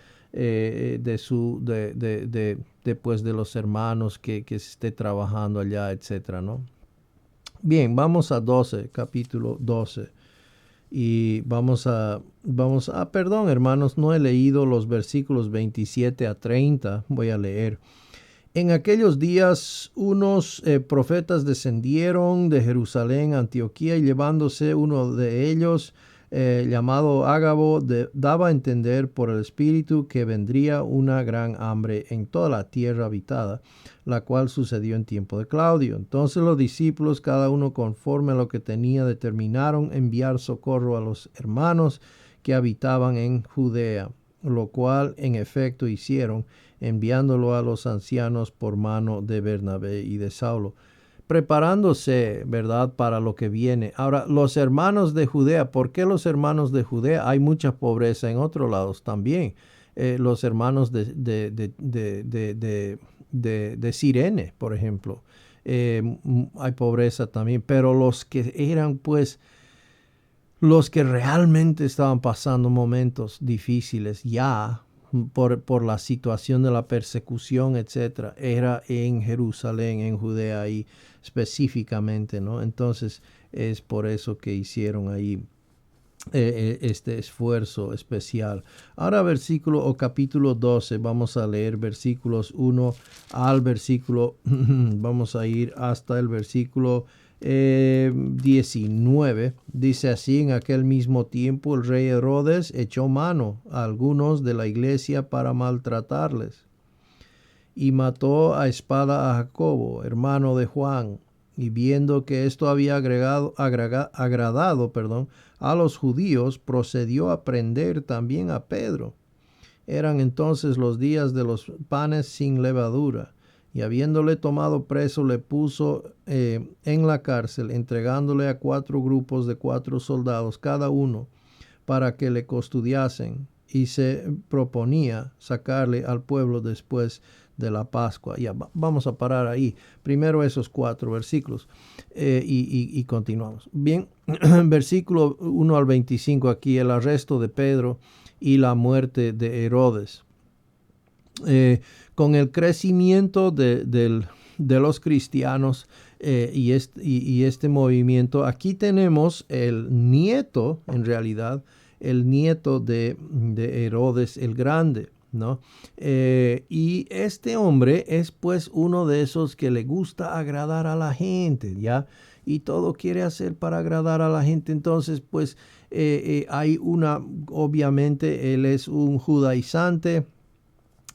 pues, de los hermanos que se esté trabajando allá, etcétera, ¿no? Bien, vamos a capítulo 12. Y perdón, hermanos, no he leído los versículos 27 a 30. Voy a leer. En aquellos días unos profetas descendieron de Jerusalén a Antioquía y llevándose uno de ellos, llamado Ágabo, daba a entender por el Espíritu que vendría una gran hambre en toda la tierra habitada, la cual sucedió en tiempo de Claudio. Entonces los discípulos, cada uno conforme a lo que tenía, determinaron enviar socorro a los hermanos que habitaban en Judea, lo cual en efecto hicieron, enviándolo a los ancianos por mano de Bernabé y de Saulo, preparándose, ¿verdad?, para lo que viene. Ahora, los hermanos de Judea, ¿por qué los hermanos de Judea? Hay mucha pobreza en otros lados también. Los hermanos de Cirene, por ejemplo, hay pobreza también, pero los que eran, pues, los que realmente estaban pasando momentos difíciles ya por la situación de la persecución, etcétera, era en Jerusalén, en Judea, ahí específicamente, ¿no? Entonces es por eso que hicieron ahí este esfuerzo especial. Ahora capítulo 12, vamos a leer versículos 1 al versículo, vamos a ir hasta el versículo 19. Dice así: en aquel mismo tiempo el rey Herodes echó mano a algunos de la iglesia para maltratarles y mató a espada a Jacobo, hermano de Juan, Y viendo que esto había agradado a los judíos, procedió a prender también a Pedro. Eran entonces los días de los panes sin levadura. Y habiéndole tomado preso, le puso en la cárcel, entregándole a 4 grupos de 4 soldados cada uno, para que le custodiasen. Y se proponía sacarle al pueblo después de la Pascua. Ya vamos a parar ahí. Primero esos 4 versículos y continuamos. Bien, versículo 1 al 25 aquí, el arresto de Pedro y la muerte de Herodes. Con el crecimiento de los cristianos y este movimiento, aquí tenemos el nieto, en realidad, el nieto de Herodes el Grande, ¿no? Y este hombre es pues uno de esos que le gusta agradar a la gente, ¿ya? Y todo quiere hacer para agradar a la gente. Entonces, pues hay obviamente, él es un judaizante.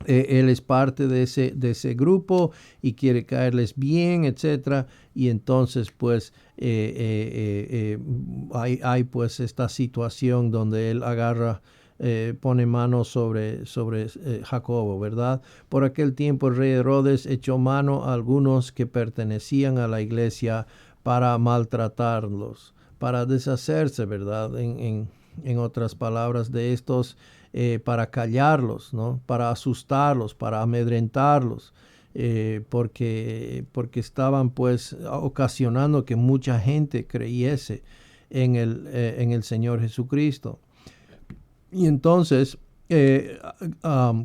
Él es parte de ese grupo y quiere caerles bien, etcétera. Y entonces, pues, hay pues esta situación donde él pone mano sobre Jacobo, ¿verdad? Por aquel tiempo el rey Herodes echó mano a algunos que pertenecían a la iglesia para maltratarlos, para deshacerse, ¿verdad? En otras palabras, de estos, para callarlos, ¿no? Para asustarlos, para amedrentarlos, porque estaban pues ocasionando que mucha gente creyese en el Señor Jesucristo. Y entonces,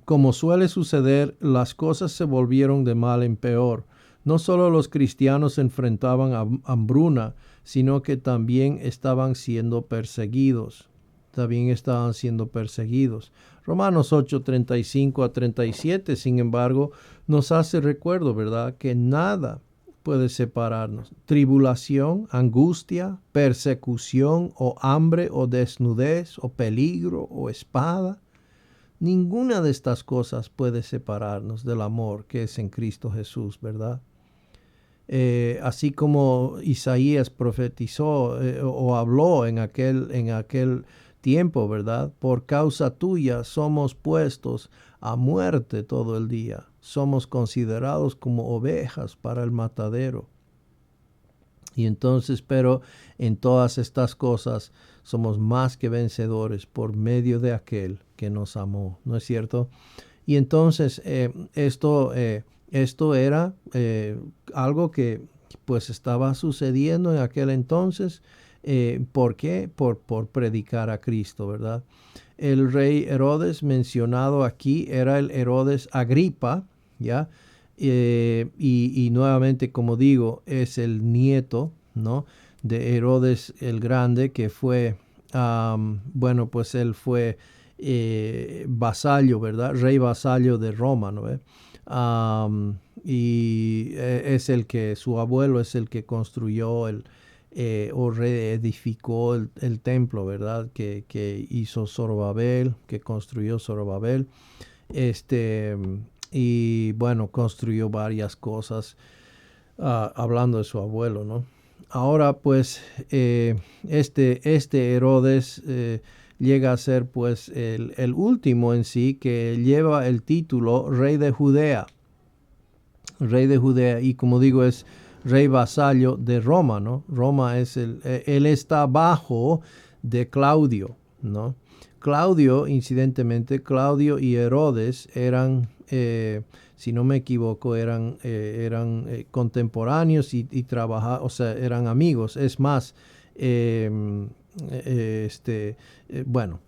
como suele suceder, las cosas se volvieron de mal en peor. No solo los cristianos se enfrentaban a hambruna, sino que también estaban siendo perseguidos. Romanos 8:35 a 37, sin embargo, nos hace recuerdo, ¿verdad?, que nada puede separarnos. Tribulación, angustia, persecución, o hambre, o desnudez, o peligro, o espada. Ninguna de estas cosas puede separarnos del amor que es en Cristo Jesús, ¿verdad? Así como Isaías profetizó o habló en aquel tiempo, ¿verdad? Por causa tuya somos puestos a muerte todo el día. Somos considerados como ovejas para el matadero. Y entonces, pero en todas estas cosas somos más que vencedores por medio de aquel que nos amó, ¿no es cierto? Y entonces esto era algo que pues estaba sucediendo en aquel entonces. ¿Por qué? Por predicar a Cristo, ¿verdad? El rey Herodes mencionado aquí era el Herodes Agripa, ¿ya? Y nuevamente, como digo, es el nieto, ¿no?, de Herodes el Grande, que fue, bueno, pues él fue vasallo, ¿verdad? Rey vasallo de Roma, ¿no? Y es su abuelo es el que construyó o reedificó el templo, ¿verdad? Que hizo Zorobabel, que construyó Zorobabel. Y bueno, construyó varias cosas, hablando de su abuelo, ¿no? Ahora, pues, este Herodes llega a ser, pues, el último en sí, que lleva el título Rey de Judea. Rey de Judea, y como digo, es rey vasallo de Roma, ¿no? Roma él está bajo de Claudio, ¿no? Claudio, incidentemente, Claudio y Herodes eran, si no me equivoco, eran contemporáneos y o sea, eran amigos. Es más, bueno,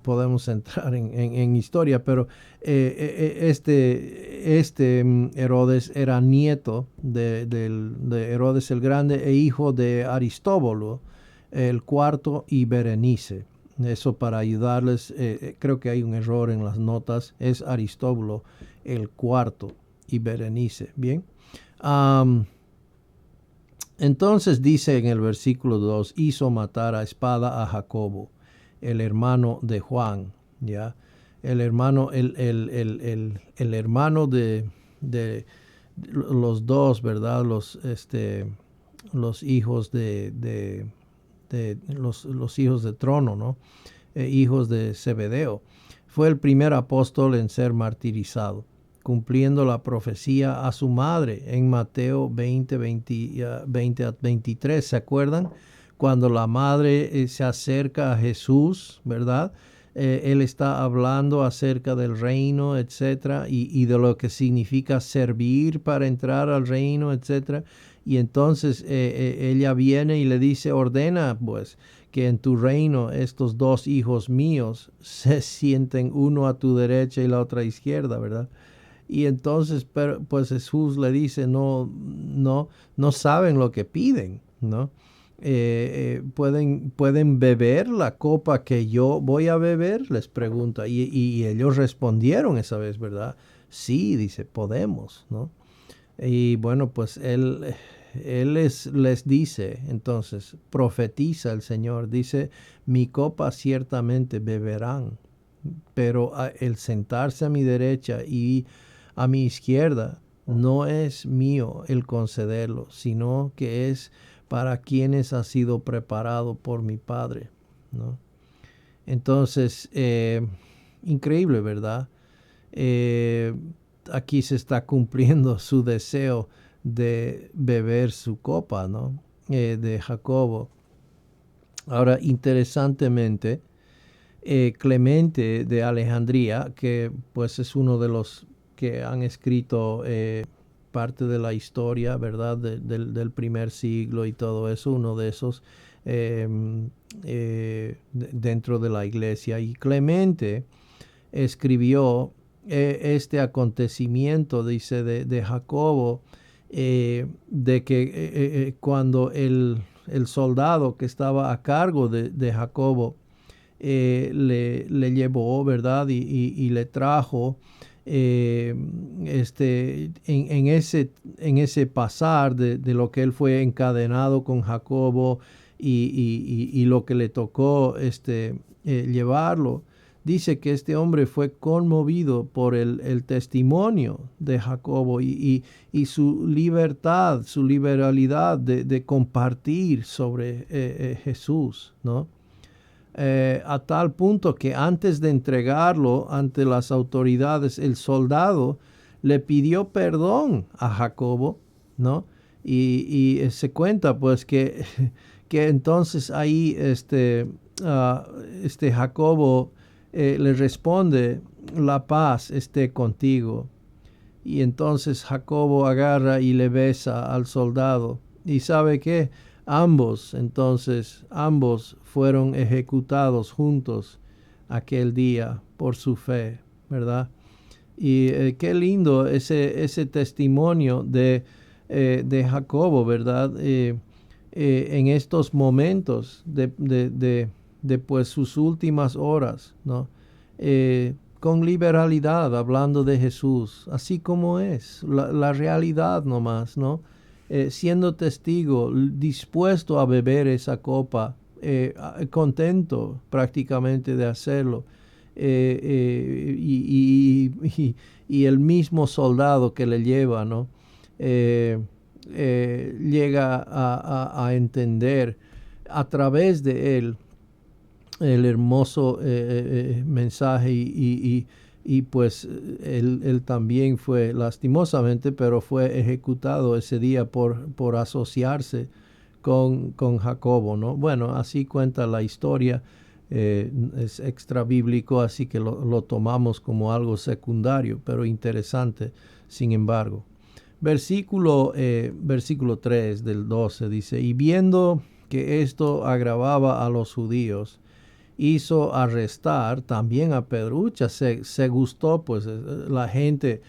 podemos entrar en historia, pero Herodes era nieto de Herodes el Grande e hijo de Aristóbulo el cuarto y Berenice. Eso para ayudarles, creo que hay un error en las notas, es Aristóbulo el cuarto y Berenice. Bien. Entonces dice en el versículo 2, hizo matar a espada a Jacobo, el hermano de Juan, ¿ya? El hermano, el hermano de los dos, ¿verdad? Los hijos los hijos de trono, ¿no? Hijos de Zebedeo. Fue el primer apóstol en ser martirizado, cumpliendo la profecía a su madre en Mateo 20 a 23. ¿Se acuerdan? Cuando la madre se acerca a Jesús, ¿verdad? Él está hablando acerca del reino, etcétera, y de lo que significa servir para entrar al reino, etcétera. Y entonces ella viene y le dice, ordena pues que en tu reino estos dos hijos míos se sienten uno a tu derecha y la otra izquierda, ¿verdad? Y entonces pues Jesús le dice, no saben lo que piden, ¿no? ¿Pueden beber la copa que yo voy a beber? Les pregunta. Y ellos respondieron esa vez, ¿verdad? Sí, dice, podemos, ¿no? Y bueno, pues él les dice, entonces, profetiza el Señor, dice, mi copa ciertamente beberán, pero el sentarse a mi derecha y a mi izquierda no es mío el concederlo, sino que es para quienes ha sido preparado por mi Padre, ¿no? Entonces, increíble, ¿verdad? Eh, Aquí se está cumpliendo su deseo de beber su copa, ¿no? De Jacobo. Ahora, interesantemente, Clemente de Alejandría, que pues es uno de los que han escrito parte de la historia, ¿verdad? Del primer siglo y todo eso, uno de esos dentro de la iglesia. Y Clemente escribió este acontecimiento, dice, de Jacobo, de que cuando el soldado que estaba a cargo de Jacobo le llevó, ¿verdad? Y le trajo en ese pasar de lo que él fue encadenado con Jacobo y lo que le tocó llevarlo. Dice que este hombre fue conmovido por el testimonio de Jacobo y su libertad, su liberalidad de compartir sobre Jesús, ¿no? A tal punto que antes de entregarlo ante las autoridades, el soldado le pidió perdón a Jacobo, ¿no? Se cuenta pues que entonces ahí Jacobo le responde, la paz esté contigo. Y entonces Jacobo agarra y le besa al soldado. ¿Y sabe qué? Ambos fueron ejecutados juntos aquel día por su fe, ¿verdad? Y qué lindo ese testimonio de Jacobo, ¿verdad? En estos momentos de pues sus últimas horas, ¿no? Con liberalidad, hablando de Jesús, así como es, la realidad nomás, ¿no? Siendo testigo, dispuesto a beber esa copa, contento prácticamente de hacerlo. Y el mismo soldado que le lleva, ¿no? Llega a entender a través de él el hermoso mensaje y pues él también fue lastimosamente, pero fue ejecutado ese día por asociarse con Jacobo, ¿no? Bueno, así cuenta la historia, es extra bíblico, así que lo tomamos como algo secundario, pero interesante, sin embargo. Versículo 3 del 12 dice, y viendo que esto agravaba a los judíos, hizo arrestar también a Pedrucha. Se gustó pues la gente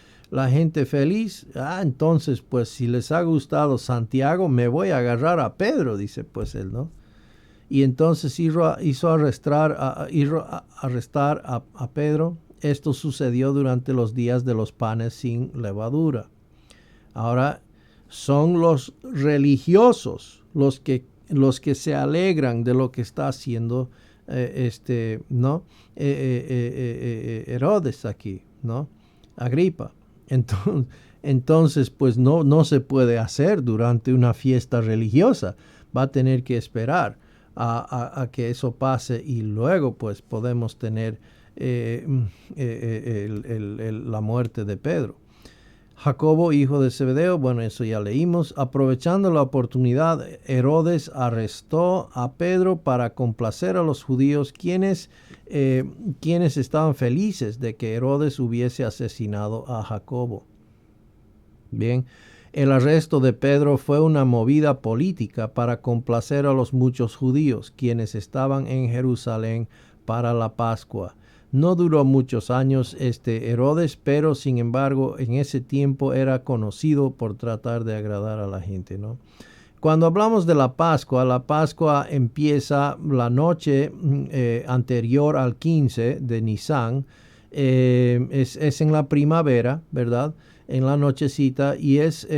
feliz. Entonces pues si les ha gustado Santiago, me voy a agarrar a Pedro, dice pues él, ¿no? Y entonces hizo arrestar a Pedro. Esto sucedió durante los días de los panes sin levadura. Ahora son los religiosos los que se alegran de lo que está haciendo ¿no? Herodes aquí, ¿no? Agripa. entonces pues no se puede hacer durante una fiesta religiosa. Va a tener que esperar a que eso pase y luego pues podemos tener la muerte de Pedro. Jacobo, hijo de Zebedeo, bueno, eso ya leímos. Aprovechando la oportunidad, Herodes arrestó a Pedro para complacer a los judíos, quienes estaban felices de que Herodes hubiese asesinado a Jacobo. Bien, el arresto de Pedro fue una movida política para complacer a los muchos judíos, quienes estaban en Jerusalén para la Pascua. No duró muchos años Herodes, pero sin embargo en ese tiempo era conocido por tratar de agradar a la gente, ¿no? Cuando hablamos de la Pascua empieza la noche anterior al 15 de Nisan. Es en la primavera, ¿verdad? En la nochecita, y es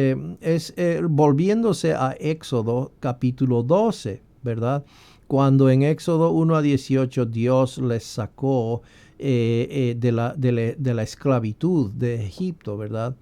volviéndose a Éxodo capítulo 12, ¿verdad? Cuando en Éxodo 1 a 18 Dios les sacó de la esclavitud de Egipto, ¿verdad?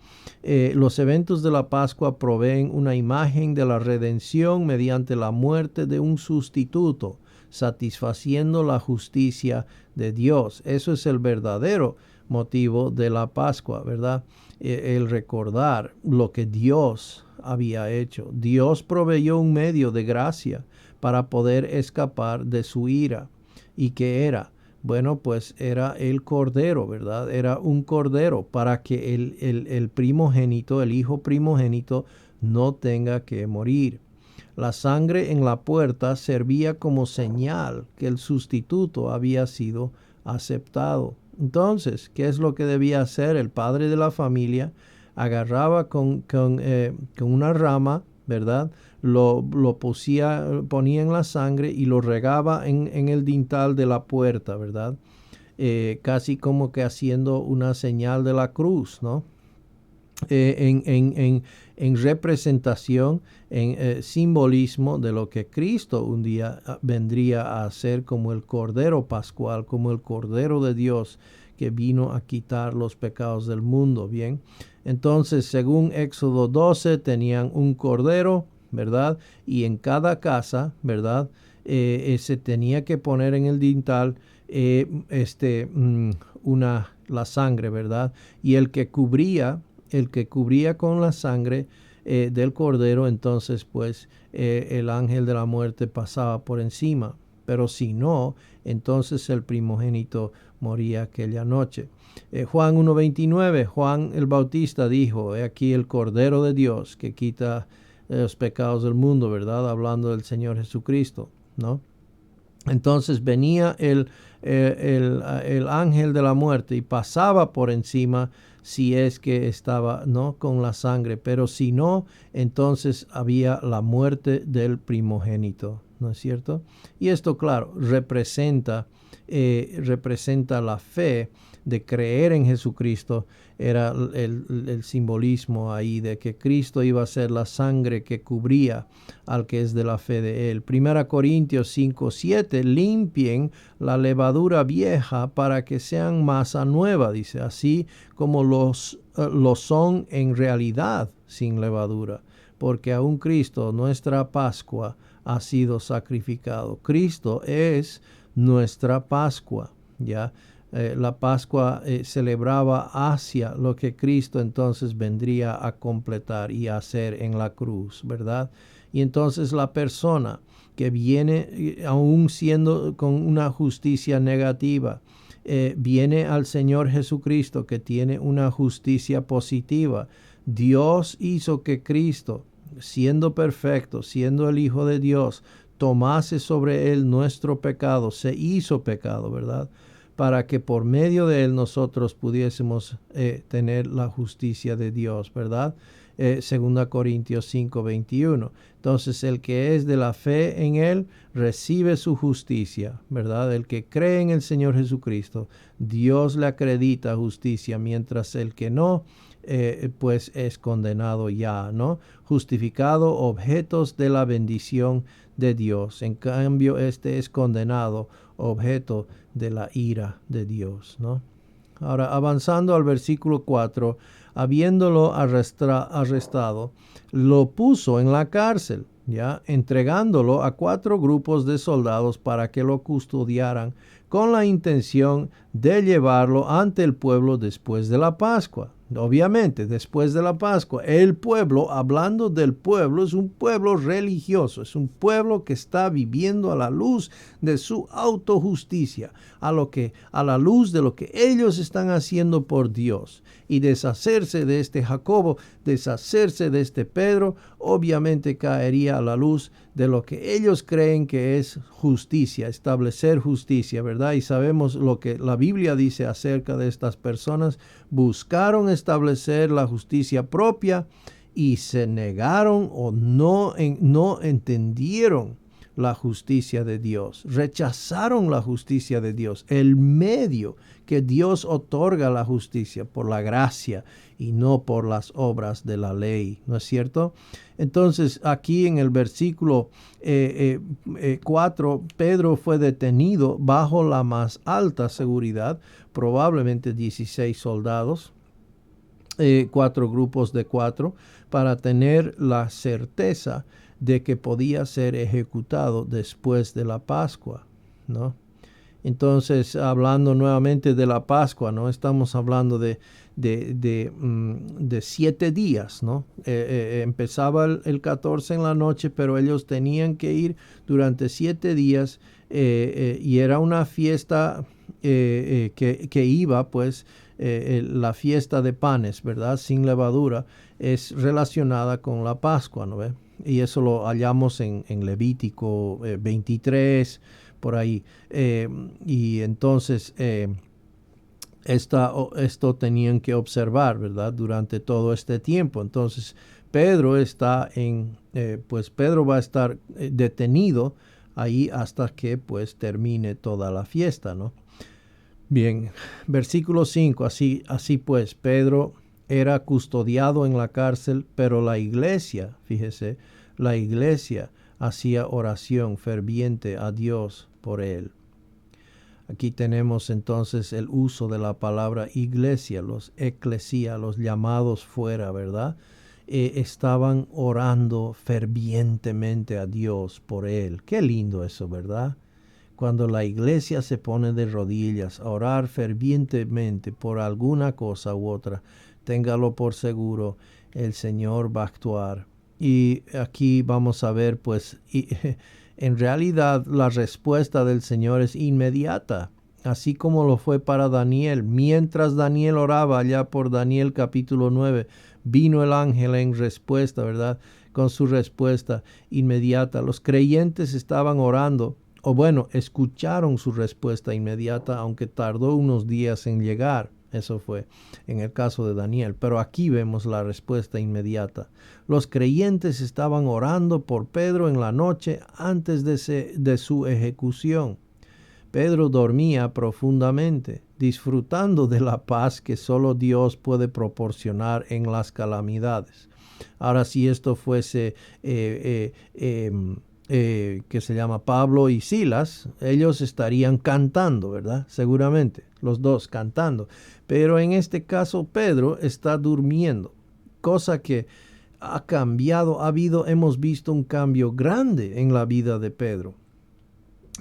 Los eventos de la Pascua proveen una imagen de la redención mediante la muerte de un sustituto, satisfaciendo la justicia de Dios. Eso es el verdadero motivo de la Pascua, ¿verdad? El recordar lo que Dios había hecho. Dios proveyó un medio de gracia para poder escapar de su ira. ¿Y qué era? Bueno, pues era el cordero, ¿verdad? Era un cordero para que el primogénito, el hijo primogénito, no tenga que morir. La sangre en la puerta servía como señal que el sustituto había sido aceptado. Entonces, ¿qué es lo que debía hacer el padre de la familia? Agarraba con una rama, ¿verdad? Lo ponía en la sangre y lo regaba en el dintel de la puerta, ¿verdad? Casi como que haciendo una señal de la cruz, ¿no? En representación, en simbolismo de lo que Cristo un día vendría a hacer como el Cordero Pascual, como el Cordero de Dios que vino a quitar los pecados del mundo, ¿bien? Entonces, según Éxodo 12, tenían un Cordero, ¿verdad? Y en cada casa, ¿verdad? Se tenía que poner en el dintel la sangre, ¿verdad? Y el que cubría con la sangre del cordero, entonces pues el ángel de la muerte pasaba por encima. Pero si no, entonces el primogénito moría aquella noche. Juan 1:29, Juan el Bautista dijo: he aquí el Cordero de Dios que quita los pecados del mundo, ¿verdad? Hablando del Señor Jesucristo, ¿no? Entonces venía el ángel de la muerte y pasaba por encima si es que estaba, ¿no?, con la sangre, pero si no, entonces había la muerte del primogénito, ¿no es cierto? Y esto, claro, representa la fe de creer en Jesucristo. Era el simbolismo ahí de que Cristo iba a ser la sangre que cubría al que es de la fe de él. 1 Corintios 5:7, limpien la levadura vieja para que sean masa nueva, dice, así como lo son en realidad sin levadura, porque aún Cristo, nuestra Pascua, ha sido sacrificado. Cristo es nuestra Pascua, ¿ya? La Pascua celebraba hacia lo que Cristo entonces vendría a completar y a hacer en la cruz, ¿verdad? Y entonces la persona que viene, aún siendo con una justicia negativa, viene al Señor Jesucristo, que tiene una justicia positiva. Dios hizo que Cristo, siendo perfecto, siendo el Hijo de Dios, tomase sobre él nuestro pecado, se hizo pecado, ¿verdad?, para que por medio de él nosotros pudiésemos tener la justicia de Dios, ¿verdad? 2 Corintios 5:21. Entonces, el que es de la fe en él recibe su justicia, ¿verdad? El que cree en el Señor Jesucristo, Dios le acredita justicia, mientras el que no, pues es condenado ya, ¿no? Justificado, objetos de la bendición de Dios. En cambio, este es condenado, objeto de la ira de Dios, ¿no? Ahora, avanzando al versículo 4, habiéndolo arrestado, lo puso en la cárcel, ya, entregándolo a 4 grupos de soldados para que lo custodiaran con la intención de llevarlo ante el pueblo después de la Pascua. Obviamente, después de la Pascua, el pueblo, hablando del pueblo, es un pueblo religioso, es un pueblo que está viviendo a la luz de su autojusticia, a la luz de lo que ellos están haciendo por Dios. Y deshacerse de este Jacobo, deshacerse de este Pedro, obviamente caería a la luz de lo que ellos creen que es justicia, establecer justicia, ¿verdad? Y sabemos lo que la Biblia dice acerca de estas personas. Buscaron establecer la justicia propia y se negaron o no entendieron la justicia de Dios. Rechazaron la justicia de Dios, el medio que Dios otorga la justicia por la gracia y no por las obras de la ley, ¿no es cierto? Entonces aquí en el versículo 4, Pedro fue detenido bajo la más alta seguridad, probablemente 16 soldados, 4 grupos de 4, para tener la certeza de que podía ser ejecutado después de la Pascua, ¿no? Entonces, hablando nuevamente de la Pascua, ¿no? Estamos hablando de 7 días, ¿no? Empezaba el 14 en la noche, pero ellos tenían que ir durante 7 días y era una fiesta que iba, pues, la fiesta de panes, ¿verdad? Sin levadura, es relacionada con la Pascua, ¿no ve? Y eso lo hallamos en Levítico 23, por ahí. Y entonces esto tenían que observar, ¿verdad? Durante todo este tiempo. Entonces Pedro Pedro va a estar detenido ahí hasta que pues termine toda la fiesta, ¿no? Bien, versículo 5, así pues, Pedro era custodiado en la cárcel, pero la iglesia, fíjese, la iglesia hacía oración ferviente a Dios por él. Aquí tenemos entonces el uso de la palabra iglesia, los eclesía, los llamados fuera, ¿verdad? Estaban orando fervientemente a Dios por él. Qué lindo eso, ¿verdad? Cuando la iglesia se pone de rodillas a orar fervientemente por alguna cosa u otra, téngalo por seguro, el Señor va a actuar. Y aquí vamos a ver, pues, en realidad la respuesta del Señor es inmediata, así como lo fue para Daniel. Mientras Daniel oraba allá por Daniel capítulo 9, vino el ángel en respuesta, ¿verdad? Con su respuesta inmediata. Los creyentes estaban orando, o bueno, escucharon su respuesta inmediata, aunque tardó unos días en llegar. Eso fue en el caso de Daniel. Pero aquí vemos la respuesta inmediata. Los creyentes estaban orando por Pedro en la noche antes de su ejecución. Pedro dormía profundamente, disfrutando de la paz que solo Dios puede proporcionar en las calamidades. Ahora, si esto fuese que se llama Pablo y Silas, ellos estarían cantando, ¿verdad? Seguramente, los dos cantando. Pero en este caso Pedro está durmiendo, cosa que ha cambiado, hemos visto un cambio grande en la vida de Pedro.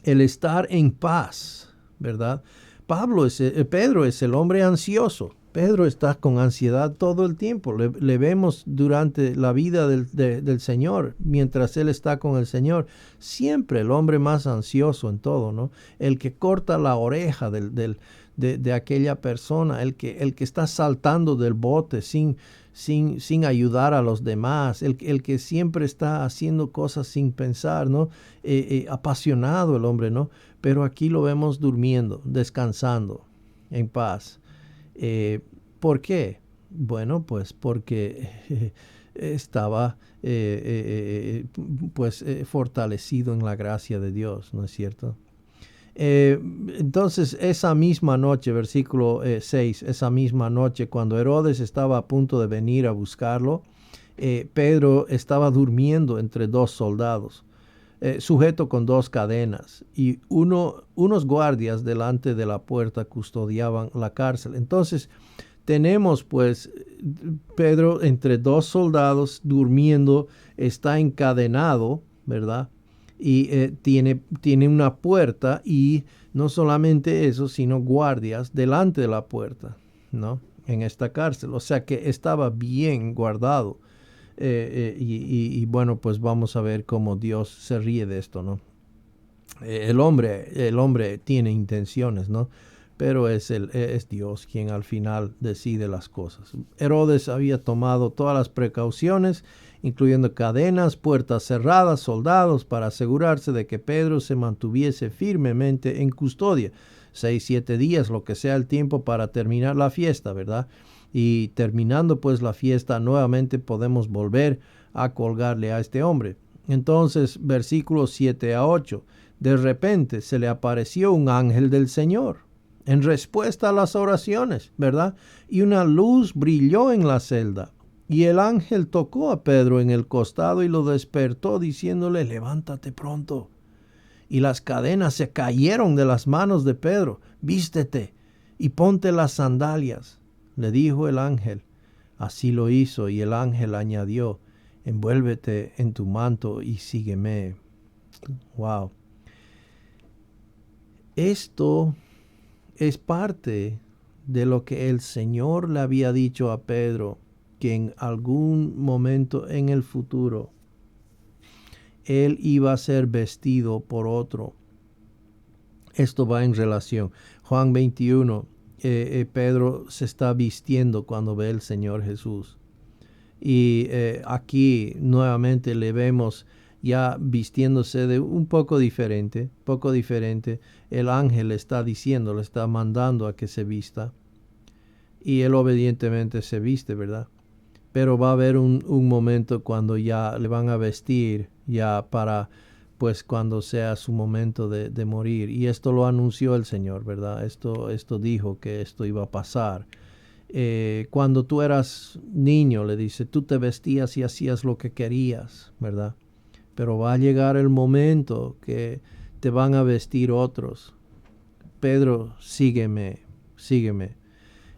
El estar en paz, ¿verdad? Pedro es el hombre ansioso. Pedro está con ansiedad todo el tiempo. Le vemos durante la vida del Señor, mientras él está con el Señor. Siempre el hombre más ansioso en todo, ¿no? El que corta la oreja de aquella persona, el que está saltando del bote sin ayudar a los demás, el que siempre está haciendo cosas sin pensar, ¿no? Apasionado el hombre, ¿no? Pero aquí lo vemos durmiendo, descansando, en paz. ¿Por qué? Bueno, pues porque estaba fortalecido en la gracia de Dios, ¿no es cierto? Entonces esa misma noche, versículo 6, esa misma noche cuando Herodes estaba a punto de venir a buscarlo, Pedro estaba durmiendo entre 2 soldados. sujeto con 2 cadenas, y unos guardias delante de la puerta custodiaban la cárcel. Entonces tenemos pues Pedro entre 2 soldados durmiendo, está encadenado, ¿verdad? Y tiene una puerta, y no solamente eso, sino guardias delante de la puerta, ¿no? En esta cárcel. O sea que estaba bien guardado. Y bueno, pues vamos a ver cómo Dios se ríe de esto, ¿no? El hombre tiene intenciones, ¿no? Pero es Dios quien al final decide las cosas. Herodes había tomado todas las precauciones, incluyendo cadenas, puertas cerradas, soldados, para asegurarse de que Pedro se mantuviese firmemente en custodia. 6, 7 días, lo que sea el tiempo para terminar la fiesta, ¿verdad? Y terminando pues la fiesta, nuevamente podemos volver a colgarle a este hombre. Entonces, versículos 7 a 8. De repente se le apareció un ángel del Señor en respuesta a las oraciones, ¿verdad? Y una luz brilló en la celda. Y el ángel tocó a Pedro en el costado y lo despertó, diciéndole: levántate pronto. Y las cadenas se cayeron de las manos de Pedro. Vístete y ponte las sandalias, le dijo el ángel. Así lo hizo, y el ángel añadió: envuélvete en tu manto y sígueme. Wow. Esto es parte de lo que el Señor le había dicho a Pedro, que en algún momento en el futuro él iba a ser vestido por otro. Esto va en relación. Juan 21, Pedro se está vistiendo cuando ve al Señor Jesús. Y aquí nuevamente le vemos ya vistiéndose de un poco diferente. El ángel le está diciendo, le está mandando a que se vista. Y él obedientemente se viste, ¿verdad? Pero va a haber un momento cuando ya le van a vestir, ya para, pues cuando sea su momento de morir. Y esto lo anunció el Señor, ¿verdad? Esto dijo que esto iba a pasar. Cuando tú eras niño, le dice, tú te vestías y hacías lo que querías, ¿verdad? Pero va a llegar el momento que te van a vestir otros. Pedro, sígueme.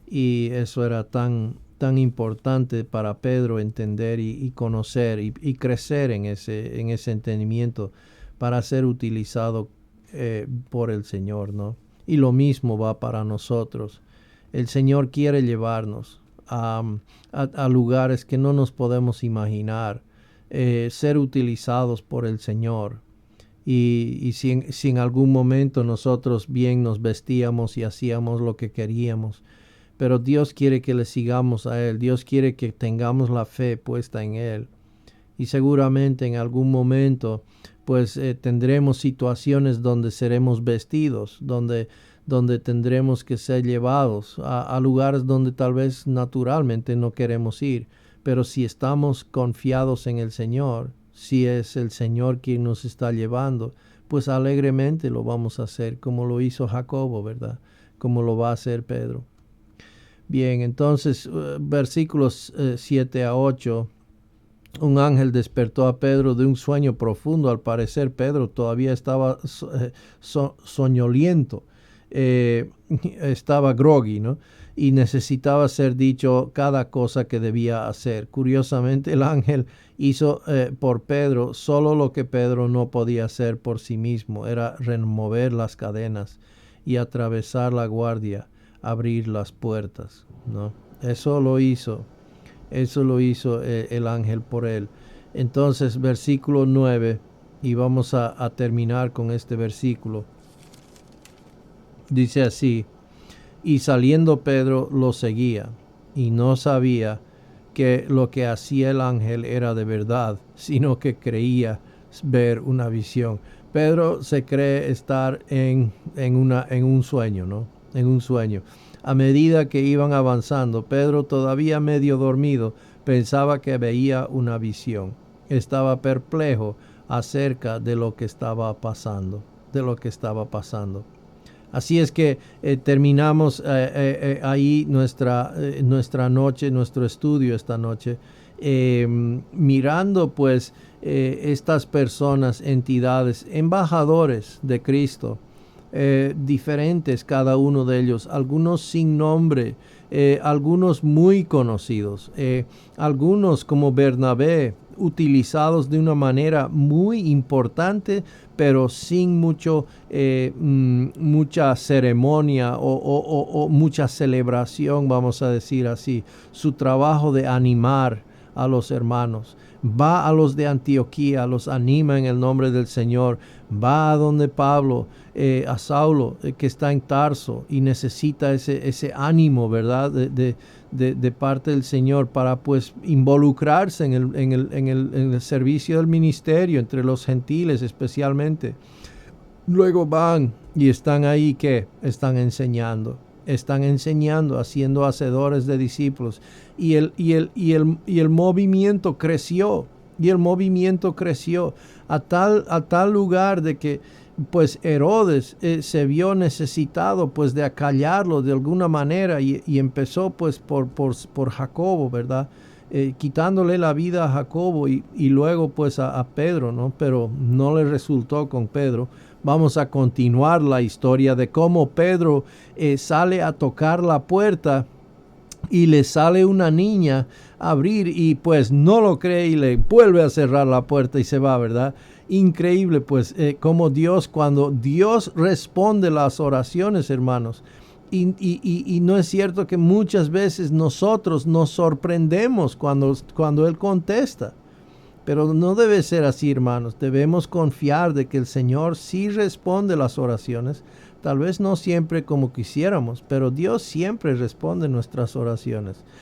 Y eso era tan importante para Pedro entender y conocer y crecer en ese entendimiento para ser utilizado por el Señor, ¿no? Y lo mismo va para nosotros. El Señor quiere llevarnos a lugares que no nos podemos imaginar, ser utilizados por el Señor. Y si en algún momento nosotros bien nos vestíamos y hacíamos lo que queríamos, pero Dios quiere que le sigamos a Él. Dios quiere que tengamos la fe puesta en Él. Y seguramente en algún momento pues tendremos situaciones donde seremos vestidos, donde tendremos que ser llevados a lugares donde tal vez naturalmente no queremos ir. Pero si estamos confiados en el Señor, si es el Señor quien nos está llevando, pues alegremente lo vamos a hacer, como lo hizo Jacobo, ¿verdad? Como lo va a hacer Pedro. Bien, entonces versículos 7 a 8. Un ángel despertó a Pedro de un sueño profundo. Al parecer Pedro todavía estaba soñoliento, estaba groggy, ¿no? Y necesitaba ser dicho cada cosa que debía hacer. Curiosamente, el ángel hizo por Pedro solo lo que Pedro no podía hacer por sí mismo. Era remover las cadenas y atravesar la guardia, abrir las puertas, ¿no? Eso lo hizo el ángel por él. Entonces, versículo 9, y vamos a terminar con este versículo. Dice así: y saliendo Pedro lo seguía, y no sabía que lo que hacía el ángel era de verdad, sino que creía ver una visión. Pedro se cree estar en un sueño, ¿no? En un sueño. A medida que iban avanzando, Pedro, todavía medio dormido, pensaba que veía una visión. Estaba perplejo acerca de lo que estaba pasando, Así es que terminamos ahí nuestra noche, nuestro estudio esta noche. mirando pues estas personas, entidades, embajadores de Cristo, diferentes cada uno de ellos, algunos sin nombre, algunos muy conocidos, algunos como Bernabé, utilizados de una manera muy importante, pero sin mucha ceremonia o mucha celebración, vamos a decir así. Su trabajo de animar a los hermanos. Va a los de Antioquía, los anima en el nombre del Señor. Va a donde Pablo, a Saulo, que está en Tarso y necesita ese ánimo, ¿verdad? De parte del Señor para pues involucrarse en el servicio del ministerio entre los gentiles especialmente. Luego van y están ahí que están enseñando, haciendo hacedores de discípulos. Y el movimiento creció, a tal lugar de que pues Herodes se vio necesitado pues de acallarlo de alguna manera y empezó pues por Jacobo, ¿verdad? Quitándole la vida a Jacobo y luego pues a Pedro, ¿no? Pero no le resultó con Pedro. Vamos a continuar la historia de cómo Pedro sale a tocar la puerta y le sale una niña a abrir y pues no lo cree y le vuelve a cerrar la puerta y se va, ¿verdad? Increíble pues como Dios, cuando Dios responde las oraciones, hermanos. Y no es cierto que muchas veces nosotros nos sorprendemos cuando Él contesta. Pero no debe ser así, hermanos. Debemos confiar de que el Señor sí responde las oraciones. Tal vez no siempre como quisiéramos, pero Dios siempre responde nuestras oraciones.